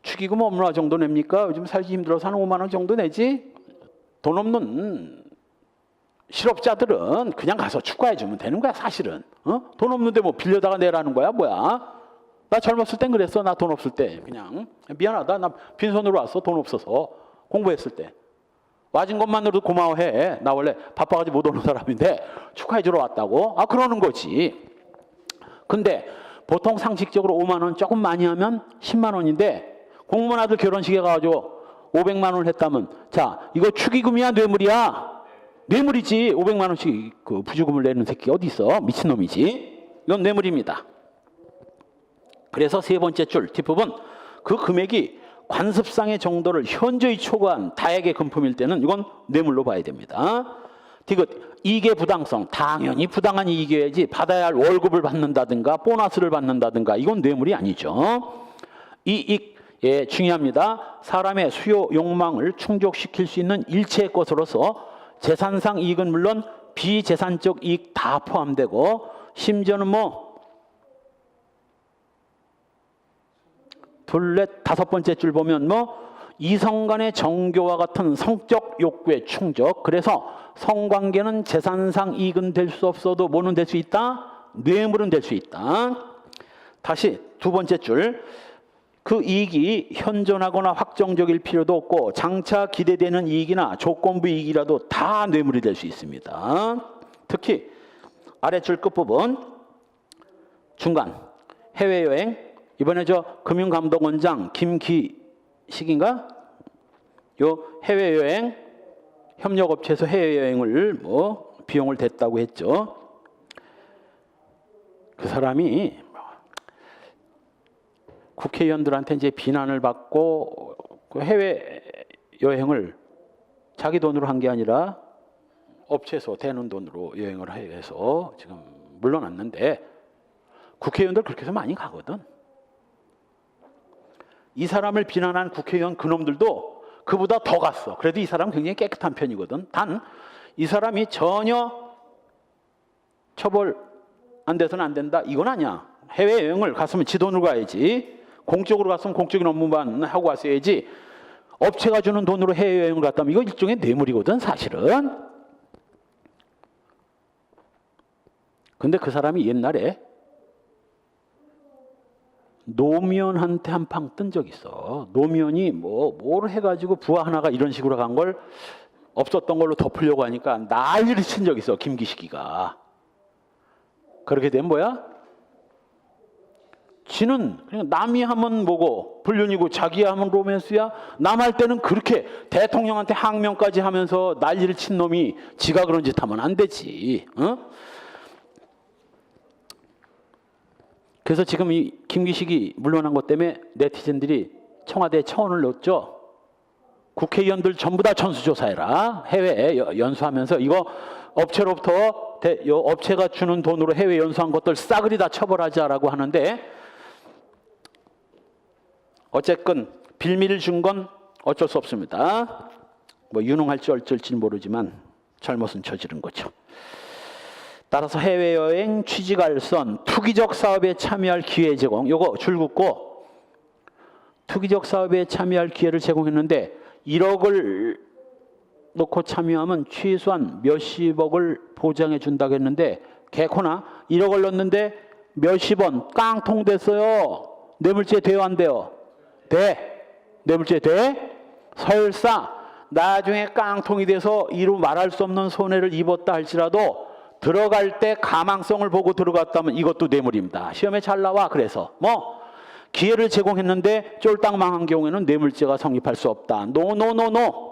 축의금 얼마 정도 냅니까? 요즘 살기 힘들어서 한 5만 원 정도 내지? 돈 없는 실업자들은 그냥 가서 축구해 주면 되는 거야 사실은. 돈 없는데 뭐 빌려다가 내라는 거야 뭐야. 나 젊었을 땐 그랬어. 나 돈 없을 때 그냥 미안하다. 나 빈손으로 왔어. 돈 없어서 공부했을 때. 와준 것만으로도 고마워해. 나 원래 바빠가지고 못 오는 사람인데 축하해 주러 왔다고. 아 그러는 거지. 근데 보통 상식적으로 5만 원 조금 많이 하면 10만 원인데 공무원 아들 결혼식에 가가지고 500만 원을 했다면 자 이거 축의금이야 뇌물이야? 뇌물이지. 500만 원씩 그 부주금을 내는 새끼 어디 있어? 미친놈이지. 이건 뇌물입니다. 그래서 세 번째 줄 뒷부분 그 금액이 관습상의 정도를 현저히 초과한 다액의 금품일 때는 이건 뇌물로 봐야 됩니다. 디귿 이익의 부당성 당연히 부당한 이익이어야지 받아야 할 월급을 받는다든가 보너스를 받는다든가 이건 뇌물이 아니죠. 이익 예, 중요합니다. 사람의 수요 욕망을 충족시킬 수 있는 일체의 것으로서 재산상 이익은 물론 비재산적 이익 다 포함되고 심지어는 뭐 둘, 넷, 다섯 번째 줄 보면 뭐 이성 간의 정교와 같은 성적 욕구의 충족. 그래서 성관계는 재산상 이익은 될 수 없어도 뭐는 될 수 있다? 뇌물은 될 수 있다. 다시 두 번째 줄. 그 이익이 현존하거나 확정적일 필요도 없고 장차 기대되는 이익이나 조건부 이익이라도 다 뇌물이 될 수 있습니다. 특히 아래줄 끝부분 중간 해외여행 이번에 저 금융감독원장 김기식인가? 요 해외여행 협력업체에서 해외여행을 뭐 비용을 댔다고 했죠. 그 사람이 국회의원들한테 이제 비난을 받고 그 해외여행을 자기 돈으로 한 게 아니라 업체에서 대는 돈으로 여행을 해서 지금 물러났는데 국회의원들 그렇게 해서 많이 가거든. 이 사람을 비난한 국회의원 그놈들도 그보다 더 갔어. 그래도 이 사람은 굉장히 깨끗한 편이거든. 단 이 사람이 전혀 처벌 안 돼서는 안 된다. 이건 아니야. 해외여행을 갔으면 지 돈으로 가야지. 공적으로 갔으면 공적인 업무만 하고 왔어야지. 업체가 주는 돈으로 해외여행을 갔다면 이거 일종의 뇌물이거든 사실은. 근데 그 사람이 옛날에 노무현한테 한 방 뜬 적 있어. 노무현이 뭘 해가지고 부하 하나가 이런 식으로 간 걸 없었던 걸로 덮으려고 하니까 난리를 친 적 있어. 김기식이가. 그렇게 된 뭐야? 지는 그냥 남이 하면 뭐고 불륜이고 자기 하면 로맨스야. 남 할 때는 그렇게 대통령한테 항명까지 하면서 난리를 친 놈이 지가 그런 짓 하면 안 되지. 어? 그래서 지금 이 김기식이 물러난 것 때문에 네티즌들이 청와대에 청원을 넣었죠. 국회의원들 전부 다 전수조사해라. 해외에 연수하면서 이거 업체로부터 업체가 주는 돈으로 해외 연수한 것들 싸그리 다 처벌하자라고 하는데 어쨌건 빌미를 준 건 어쩔 수 없습니다. 뭐 유능할지 어쩔지는 모르지만 잘못은 저지른 거죠. 따라서 해외여행, 취직알선, 투기적 사업에 참여할 기회 제공. 요거 줄 긋고 투기적 사업에 참여할 기회를 제공했는데 1억을 놓고 참여하면 최소한 몇십억을 보장해 준다고 했는데 개코나 1억을 넣었는데 몇십원 깡통 됐어요. 뇌물죄 돼요 안 돼요? 돼. 뇌물죄 돼? 설사 나중에 깡통이 돼서 이루 말할 수 없는 손해를 입었다 할지라도 들어갈 때 가망성을 보고 들어갔다면 이것도 뇌물입니다. 시험에 잘 나와. 그래서 뭐 기회를 제공했는데 쫄딱 망한 경우에는 뇌물죄가 성립할 수 없다. 노노노노.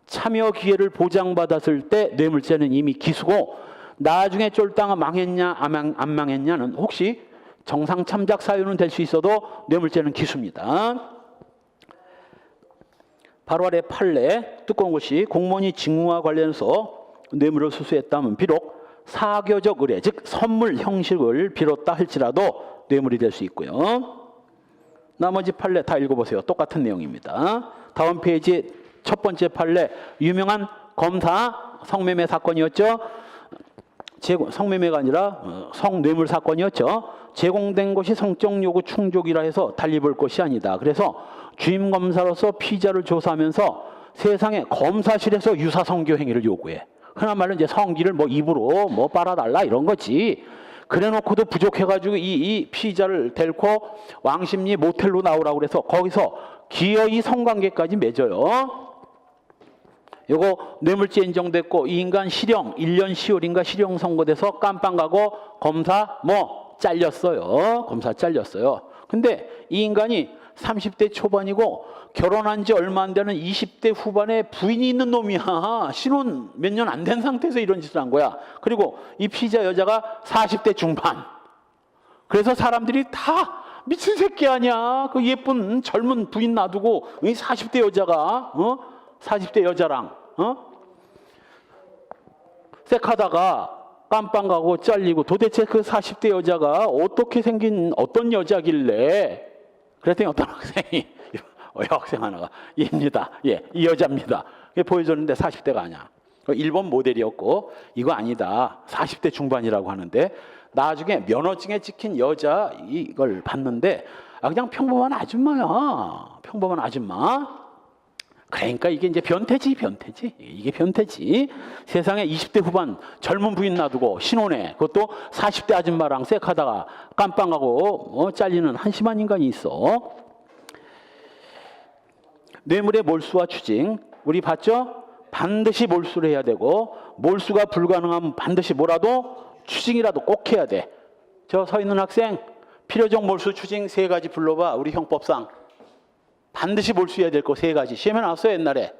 참여 기회를 보장받았을 때 뇌물죄는 이미 기수고 나중에 쫄딱 망했냐 안 망했냐는 혹시 정상 참작 사유는 될 수 있어도 뇌물죄는 기수입니다. 바로 아래 판례 두꺼운 것이 공무원이 직무와 관련해서 뇌물을 수수했다면 비록 사교적 의뢰 즉 선물 형식을 빌었다 할지라도 뇌물이 될 수 있고요. 나머지 판례 다 읽어보세요. 똑같은 내용입니다. 다음 페이지 첫 번째 판례 유명한 검사 성매매 사건이었죠. 성매매가 아니라 성뇌물 사건이었죠. 제공된 것이 성적 요구 충족이라 해서 달리 볼 것이 아니다. 그래서 주임 검사로서 피의자를 조사하면서 세상에 검사실에서 유사성교 행위를 요구해. 흔한 말로 이제 성기를 뭐 입으로 뭐 빨아달라 이런 거지. 그래놓고도 부족해가지고 이 피의자를 데리고 왕십리 모텔로 나오라고 그래서 거기서 기어이 성관계까지 맺어요. 요거 뇌물죄 인정됐고 이 인간 실형 1년 10월인가 실형 선고돼서 깜빵 가고 검사 뭐 잘렸어요. 검사 잘렸어요. 근데 이 인간이 30대 초반이고 결혼한 지 얼마 안 되는 20대 후반에 부인이 있는 놈이야. 신혼 몇 년 안 된 상태에서 이런 짓을 한 거야. 그리고 이 피의자 여자가 40대 중반. 그래서 사람들이 다 미친 새끼 아니야. 그 예쁜 젊은 부인 놔두고 이 40대 여자가 40대 여자랑 섹하다가 깜빵 가고 잘리고 도대체 그 40대 여자가 어떻게 생긴 어떤 여자길래 그랬더니 어떤 학생이 여학생 하나가 얘입니다. 예, 이 여자입니다. 보여줬는데 40대가 아니야. 일본 모델이었고 이거 아니다. 40대 중반이라고 하는데 나중에 면허증에 찍힌 여자 이걸 봤는데 그냥 평범한 아줌마야. 평범한 아줌마. 그러니까 이게 이제 변태지. 이게 변태지. 세상에 20대 후반 젊은 부인 놔두고 신혼에 그것도 40대 아줌마랑 섹하다가 깜빵하고 잘리는 한심한 인간이 있어. 뇌물의 몰수와 추징 우리 봤죠? 반드시 몰수를 해야 되고 몰수가 불가능하면 반드시 뭐라도 추징이라도 꼭 해야 돼. 저 서 있는 학생 필요적 몰수 추징 3가지 불러봐. 우리 형법상 반드시 몰수해야 될 거 3가지. 시험에 나왔어요 옛날에.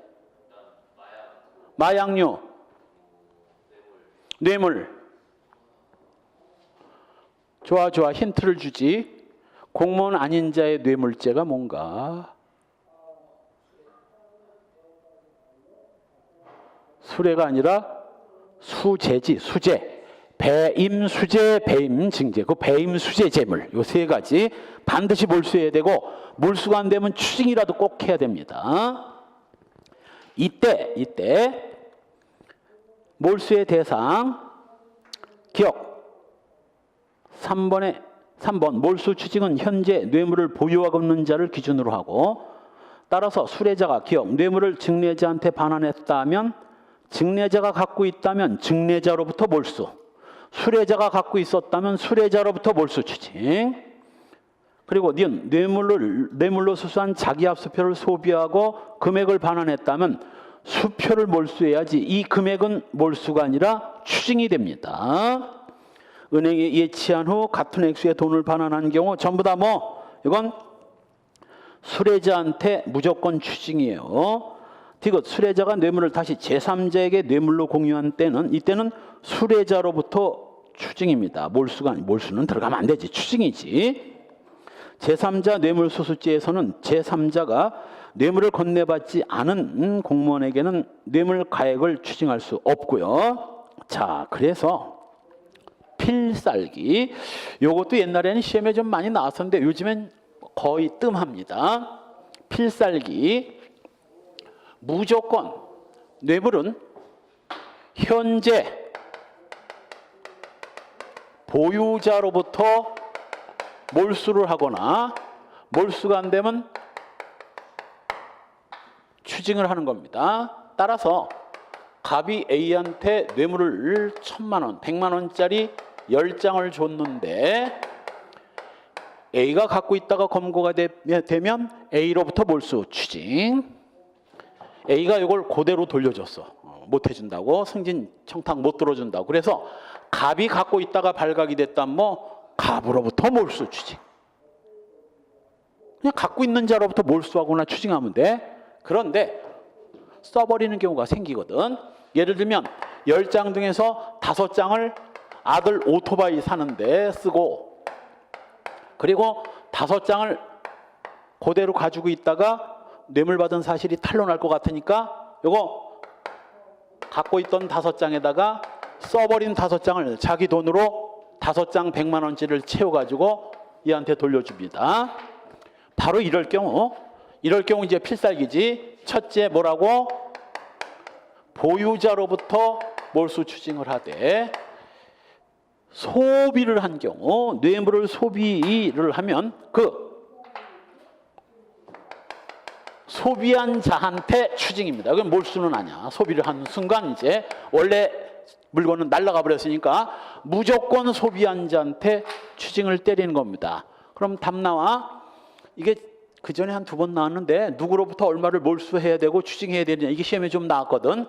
마약류, 뇌물. 좋아 힌트를 주지. 공무원 아닌 자의 뇌물죄가 뭔가? 수뢰가 아니라 수재지. 수재. 배임수재, 배임징재. 그 배임수재 재물. 요 3가지 반드시 몰수해야 되고 몰수가 안 되면 추징이라도 꼭 해야 됩니다. 이때 몰수의 대상 기억 3번 몰수 추징은 현재 뇌물을 보유하고 있는 자를 기준으로 하고 따라서 수뢰자가 기억 뇌물을 증례자한테 반환했다면 증례자가 갖고 있다면 증례자로부터 몰수, 수뢰자가 갖고 있었다면 수뢰자로부터 몰수 추징. 그리고 뇌물로 수수한 자기압수표를 소비하고 금액을 반환했다면 수표를 몰수해야지 이 금액은 몰수가 아니라 추징이 됩니다. 은행에 예치한 후 같은 액수의 돈을 반환한 경우 전부 다 이건 수뢰자한테 무조건 추징이에요. 디귿 수뢰자가 뇌물을 다시 제3자에게 뇌물로 공유한 때는 이때는 수뢰자로부터 추징입니다. 몰수는 들어가면 안 되지. 추징이지. 제3자 뇌물수수죄에서는 제3자가 뇌물을 건네받지 않은 공무원에게는 뇌물 가액을 추징할 수 없고요. 자, 그래서 필살기. 요것도 옛날에는 시험에 좀 많이 나왔었는데 요즘엔 거의 뜸합니다. 필살기. 무조건 뇌물은 현재 보유자로부터 몰수를 하거나 몰수가 안 되면 추징을 하는 겁니다. 따라서 갑이 A한테 뇌물을 1000만 원, 100만 원짜리 10장을 줬는데 A가 갖고 있다가 검거가 되면 A로부터 몰수 추징. A가 이걸 그대로 돌려줬어. 못 해준다고. 승진 청탁 못 들어준다고. 그래서 갑이 갖고 있다가 발각이 됐다면 갑으로부터 몰수 추징. 그냥 갖고 있는 자로부터 몰수하거나 추징하면 돼. 그런데 써버리는 경우가 생기거든. 예를 들면 10장 중에서 5장을 아들 오토바이 사는데 쓰고 그리고 5장을 그대로 가지고 있다가 뇌물 받은 사실이 탄로날 것 같으니까 요거 갖고 있던 5장에다가 써버린 5장을 자기 돈으로 5장 100만 원짜리를 채워가지고 얘한테 돌려줍니다. 바로 이럴 경우 이제 필살기지. 첫째 뭐라고? 보유자로부터 몰수 추징을 하되 소비를 한 경우 뇌물을 소비를 하면 그 소비한 자한테 추징입니다. 이건 몰수는 아니야. 소비를 하는 순간 이제 원래 물건은 날아가 버렸으니까 무조건 소비한 자한테 추징을 때리는 겁니다. 그럼 답 나와. 이게 그 전에 한 2번 나왔는데 누구로부터 얼마를 몰수해야 되고 추징해야 되느냐, 이게 시험에 좀 나왔거든.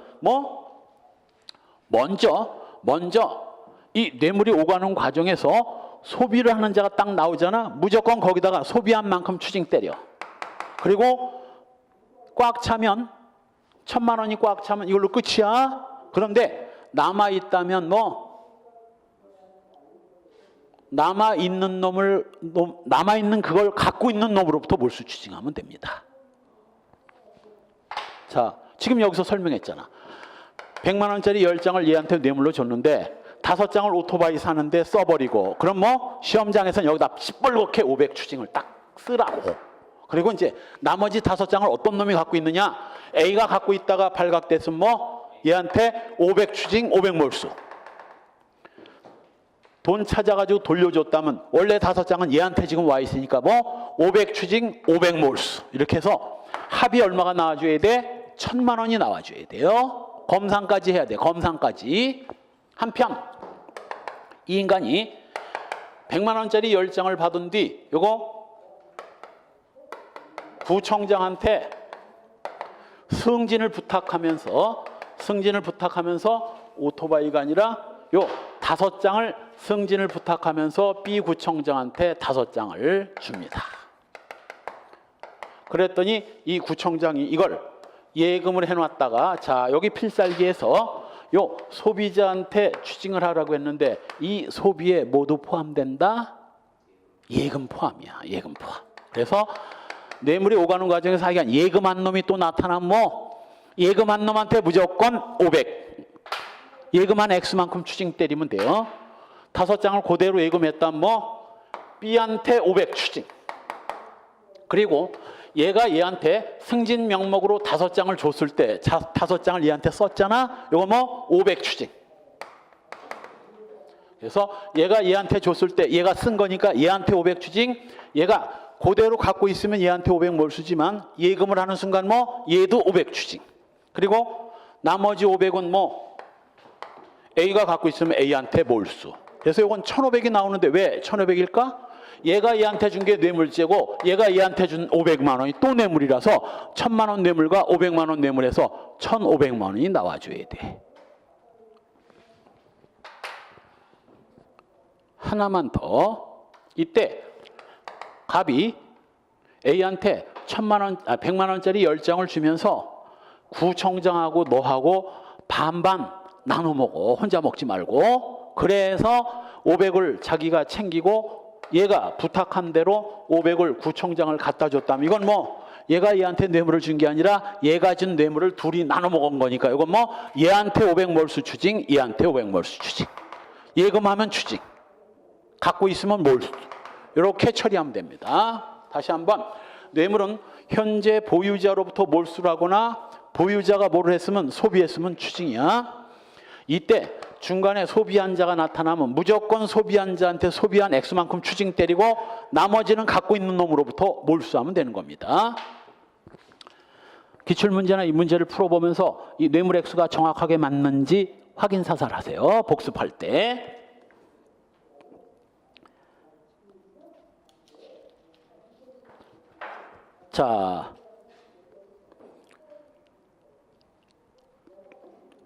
먼저 이 뇌물이 오가는 과정에서 소비를 하는 자가 딱 나오잖아. 무조건 거기다가 소비한 만큼 추징 때려. 그리고 꽉 차면 1,000만 원이 꽉 차면 이걸로 끝이야. 그런데 남아있다면 남아있는 그걸 갖고 있는 놈으로부터 몰수 추징하면 됩니다. 자, 지금 여기서 설명했잖아. 100만 원짜리 10장을 얘한테 뇌물로 줬는데 5장을 오토바이 사는데 써버리고, 그럼 시험장에서는 여기다 시뻘겋게 500 추징을 딱 쓰라고. 그리고 이제 나머지 5장을 어떤 놈이 갖고 있느냐, A가 갖고 있다가 발각됐으면 얘한테 500 추징 500 몰수. 돈 찾아가지고 돌려줬다면 원래 5장은 얘한테 지금 와 있으니까 500 추징 500 몰수. 이렇게 해서 합이 얼마가 나와줘야 돼? 1,000만 원이 나와줘야 돼요. 검상까지 해야 돼. 검상까지. 한편 이 인간이 100만 원짜리 10장을 받은 뒤 요거 구청장한테 승진을 부탁하면서 오토바이가 아니라 요 5장을 승진을 부탁하면서 B 구청장한테 5장을 줍니다. 그랬더니 이 구청장이 이걸 예금을 해놨다가, 자, 여기 필살기에서 요 소비자한테 추징을 하라고 했는데 이 소비에 모두 포함된다? 예금 포함이야. 예금 포함. 그래서 뇌물이 오가는 과정에서 하여간 예금한 놈이 또 나타나면 예금한 놈한테 무조건 500. 예금한 액수만큼 추징 때리면 돼요. 5장을 그대로 예금했다면 B한테 500 추징. 그리고 얘가 얘한테 승진 명목으로 5장을 줬을 때 5장을 얘한테 썼잖아. 요거 500 추징. 그래서 얘가 얘한테 줬을 때 얘가 쓴 거니까 얘한테 500 추징. 얘가 그대로 갖고 있으면 얘한테 500 몰수지만 예금을 하는 순간 얘도 500 추징. 그리고 나머지 500은 A가 갖고 있으면 A한테 몰수. 그래서 이건 1,500이 나오는데 왜 1,500일까? 얘가 얘한테 준 게 뇌물죄고 얘가 얘한테 준 500만 원이 또 뇌물이라서 1,000만 원 뇌물과 500만 원 뇌물에서 1,500만 원이 나와줘야 돼. 하나만 더. 이때 갑이 A한테 100만 원짜리 10장을 주면서 구청장하고 너하고 반반 나눠 먹어. 혼자 먹지 말고. 그래서 500을 자기가 챙기고 얘가 부탁한 대로 500을 구청장을 갖다 줬다면 이건 얘가 얘한테 뇌물을 준 게 아니라 얘가 준 뇌물을 둘이 나눠 먹은 거니까 이건 얘한테 500 몰수 추징, 얘한테 500 몰수 추징. 예금하면 추징, 갖고 있으면 몰수. 이렇게 처리하면 됩니다. 다시 한번. 뇌물은 현재 보유자로부터 몰수를 하거나 보유자가 뭐를 했으면 소비했으면 추징이야. 이때 중간에 소비한 자가 나타나면 무조건 소비한 자한테 소비한 액수만큼 추징 때리고 나머지는 갖고 있는 놈으로부터 몰수하면 되는 겁니다. 기출문제나 이 문제를 풀어보면서 이 뇌물 액수가 정확하게 맞는지 확인 사살하세요. 복습할 때. 자,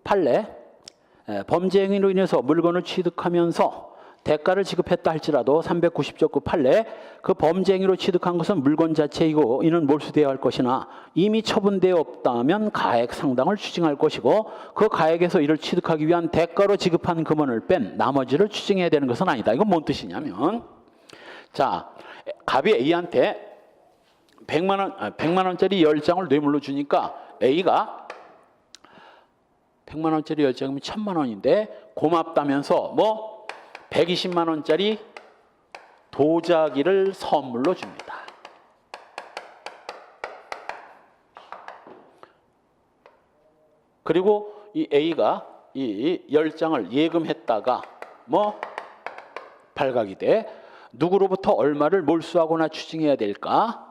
판례. 범죄 행위로 인해서 물건을 취득하면서 대가를 지급했다 할지라도 390조 판례, 그 범죄 행위로 취득한 것은 물건 자체이고 이는 몰수되어야 할 것이나 이미 처분되어 없다면 가액 상당을 추징할 것이고 그 가액에서 이를 취득하기 위한 대가로 지급한 금원을 뺀 나머지를 추징해야 되는 것은 아니다. 이건 뭔 뜻이냐면, 자, 갑이 A한테 100만 원짜리 10장을 뇌물로 주니까 A가 100만 원짜리 10장이면 1,000만 원인데 고맙다면서 120만 원짜리 도자기를 선물로 줍니다. 그리고 이 A가 이 10장을 예금했다가 발각이 돼. 누구로부터 얼마를 몰수하거나 추징해야 될까?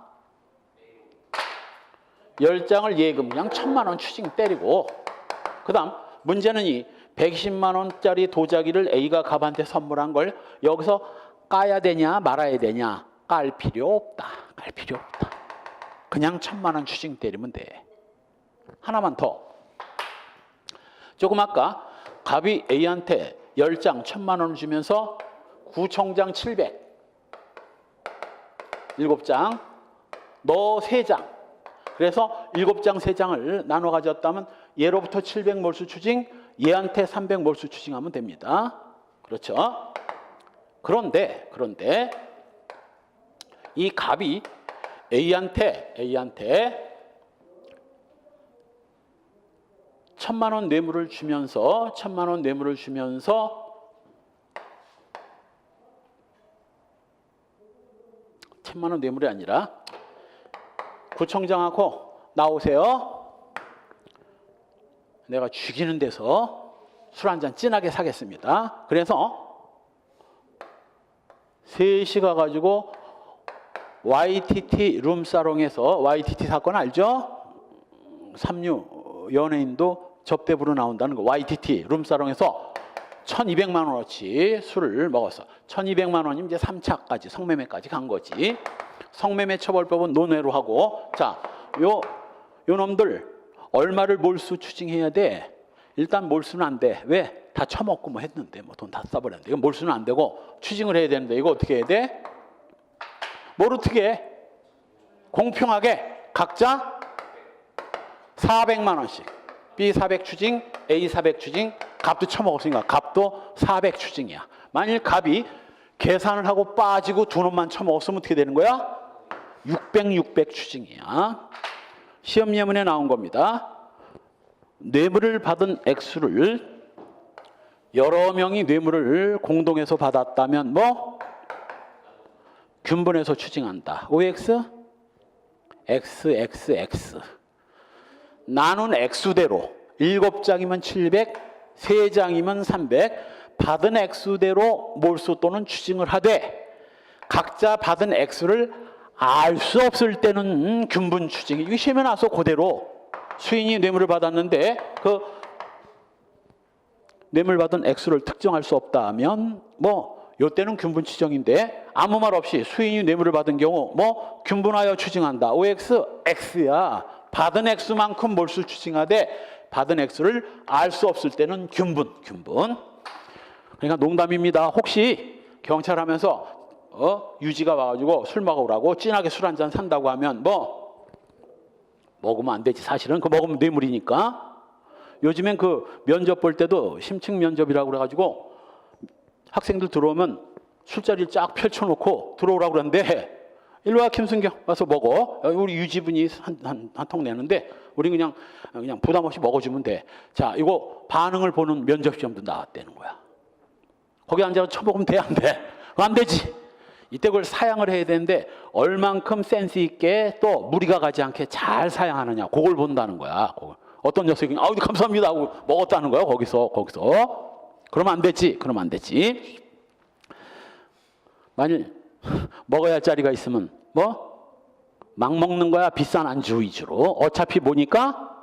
10장을 예금 그냥 1,000만 원 추징 때리고, 그 다음 문제는 이 120만 원짜리 도자기를 A가 갑한테 선물한 걸 여기서 까야 되냐 말아야 되냐. 깔 필요 없다. 깔 필요 없다. 그냥 1,000만 원 추징 때리면 돼. 하나만 더. 조금 아까 갑이 A한테 10장 1,000만 원을 주면서 구청장 700, 7장, 너 3장. 그래서 7장 3장을 나눠 가졌다면 얘로부터 700 몰수 추징, 얘한테 300 몰수 추징하면 됩니다. 그렇죠? 그런데 이 갑이 A한테 1,000만 원 뇌물을 주면서 1,000만 원 뇌물이 아니라 구청장하고 나오세요. 내가 죽이는 데서 술 한잔 진하게 사겠습니다. 그래서 셋이 가가지고 YTT 룸사롱에서, YTT 사건 알죠? 삼류 연예인도 접대부로 나온다는 거. YTT 룸사롱에서 1,200만 원어치 술을 먹었어. 1,200만 원이면 이제 3차까지 성매매까지 간 거지. 성매매 처벌법은 논외로 하고, 자, 요 놈들 얼마를 몰수 추징해야 돼? 일단 몰수는 안 돼. 왜? 다 처먹고 뭐 했는데, 뭐 돈 다 써버렸는데. 이거 몰수는 안 되고 추징을 해야 되는데, 이거 어떻게 해야 돼? 뭘 어떻게 해? 공평하게 각자 400만 원씩. B 400 추징, A 400 추징, 갑도 처먹었으니까 갑도 400 추징이야. 만일 갑이 계산을 하고 빠지고 두 놈만 처먹었으면 어떻게 되는 거야? 600 추징이야. 시험 예문에 나온 겁니다. 뇌물을 받은 액수를 여러 명이 뇌물을 공동해서 받았다면 뭐? 균분해서 추징한다. OX? XX. 나눈 액수대로 7장이면 700, 3장이면 300, 받은 액수대로 몰수 또는 추징을 하되 각자 받은 액수를 알 수 없을 때는 균분 추징이. 이거 시험에 나서 그대로 수인이 뇌물을 받았는데 그 뇌물 받은 액수를 특정할 수 없다면 뭐 요때는 균분 추징인데 아무 말 없이 수인이 뇌물을 받은 경우 뭐 균분하여 추징한다. OX, X야. 받은 액수만큼 몰수 추징하되 받은 액수를 알 수 없을 때는 균분. 그러니까 농담입니다. 혹시 경찰 하면서 유지가 와가지고 술 먹으라고 진하게 술 한잔 산다고 하면 뭐 먹으면 안 되지. 사실은 그 먹으면 뇌물이니까. 요즘엔 그 면접 볼 때도 심층 면접이라고 그래가지고 학생들 들어오면 술자리를 쫙 펼쳐놓고 들어오라고 그러는데 일로 와 김순경 와서 먹어. 우리 유지분이 한 통 내는데 우리 그냥 부담 없이 먹어주면 돼. 자, 이거 반응을 보는 면접 시험도 나왔다는 거야. 거기 앉아서 쳐먹으면 돼, 안 돼? 안 되지. 이때 그걸 사양을 해야 되는데 얼만큼 센스 있게 또 무리가 가지 않게 잘 사양하느냐, 그걸 본다는 거야. 그걸. 어떤 녀석이 아우 감사합니다 하고 먹었다는 거야. 거기서 그러면 안 되지. 만일 먹어야 할 자리가 있으면 뭐 막 먹는 거야. 비싼 안주 위주로. 어차피 보니까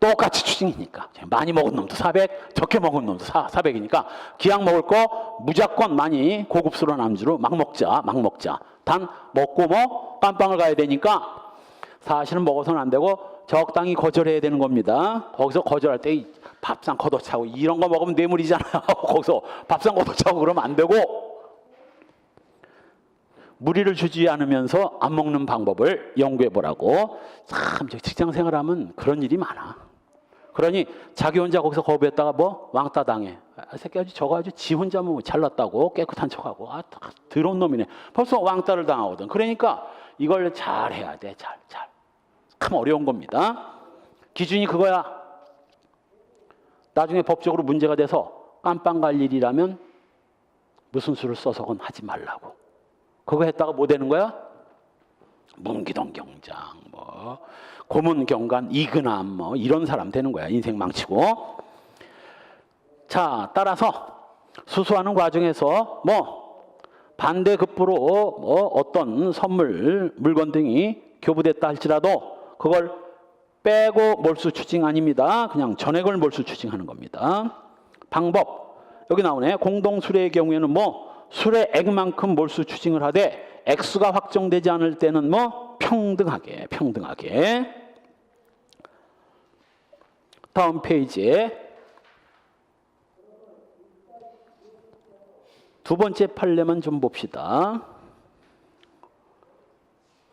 똑같이 추징이니까. 많이 먹은 놈도 400, 적게 먹은 놈도 400이니까 기왕 먹을 거 무조건 많이 고급스러운 안주로 막 먹자. 단 먹고 뭐 깜빵을 가야 되니까 사실은 먹어서는 안 되고 적당히 거절해야 되는 겁니다. 거기서 거절할 때 밥상 걷어차고 이런 거 먹으면 뇌물이잖아요. 거기서 밥상 걷어차고 그러면 안 되고 무리를 주지 않으면서 안 먹는 방법을 연구해 보라고. 참 직장 생활하면 그런 일이 많아. 그러니 자기 혼자 거기서 거부했다가 뭐 왕따 당해. 새끼 저거 아주 지 혼자 뭐 잘났다고 깨끗한 척하고 더러운 놈이네. 벌써 왕따를 당하거든. 그러니까 이걸 잘 해야 돼. 잘. 참 어려운 겁니다. 기준이 그거야. 나중에 법적으로 문제가 돼서 깜빵 갈 일이라면 무슨 수를 써서건 하지 말라고. 그거 했다가 뭐 되는 거야? 문기동 경장, 뭐 고문 경관 이근함, 뭐 이런 사람 되는 거야. 인생 망치고. 자, 따라서 수수하는 과정에서 뭐 반대급부로 뭐 어떤 선물, 물건 등이 교부됐다 할지라도 그걸 빼고 몰수 추징 아닙니다. 그냥 전액을 몰수 추징하는 겁니다. 방법 여기 나오네. 공동수뢰의 경우에는 뭐 수뢰액만큼 몰수 추징을 하되 액수가 확정되지 않을 때는 뭐 평등하게. 다음 페이지에 두 번째 판례만 좀 봅시다.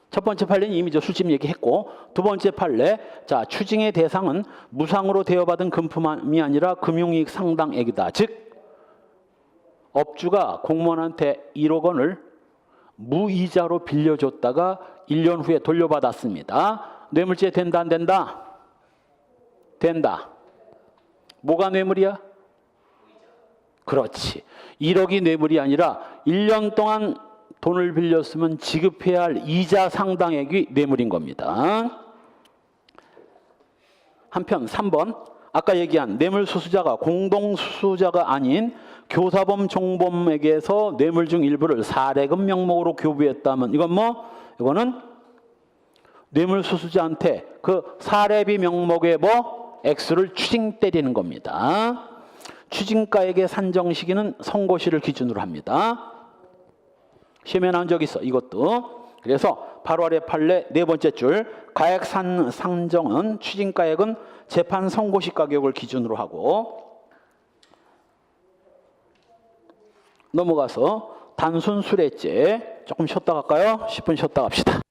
첫 번째 판례는 이미 저 술집 얘기했고, 두 번째 판례, 자 추징의 대상은 무상으로 대여받은 금품이 아니라 금융이익 상당액이다. 즉 업주가 공무원한테 1억 원을 무이자로 빌려줬다가 1년 후에 돌려받았습니다. 뇌물죄 된다 안 된다? 된다. 뭐가 뇌물이야? 그렇지. 1억이 뇌물이 아니라 1년 동안 돈을 빌렸으면 지급해야 할 이자 상당액이 뇌물인 겁니다. 한편 3번 아까 얘기한 뇌물수수자가 공동수수자가 아닌 교사범 종범에게서 뇌물 중 일부를 사례금 명목으로 교부했다면 이거는 뇌물수수자한테 그 사례비 명목의 뭐 액수를 추징 때리는 겁니다. 추징가액의 산정 시기는 선고시를 기준으로 합니다. 시험에 나온 적 있어 이것도. 그래서 바로 아래 판례 네 번째 줄 가액 상정은 추징가액은 재판 선고시 가격을 기준으로 하고, 넘어가서 단순 수뢰죄 조금 쉬었다 갈까요? 10분 쉬었다 갑시다.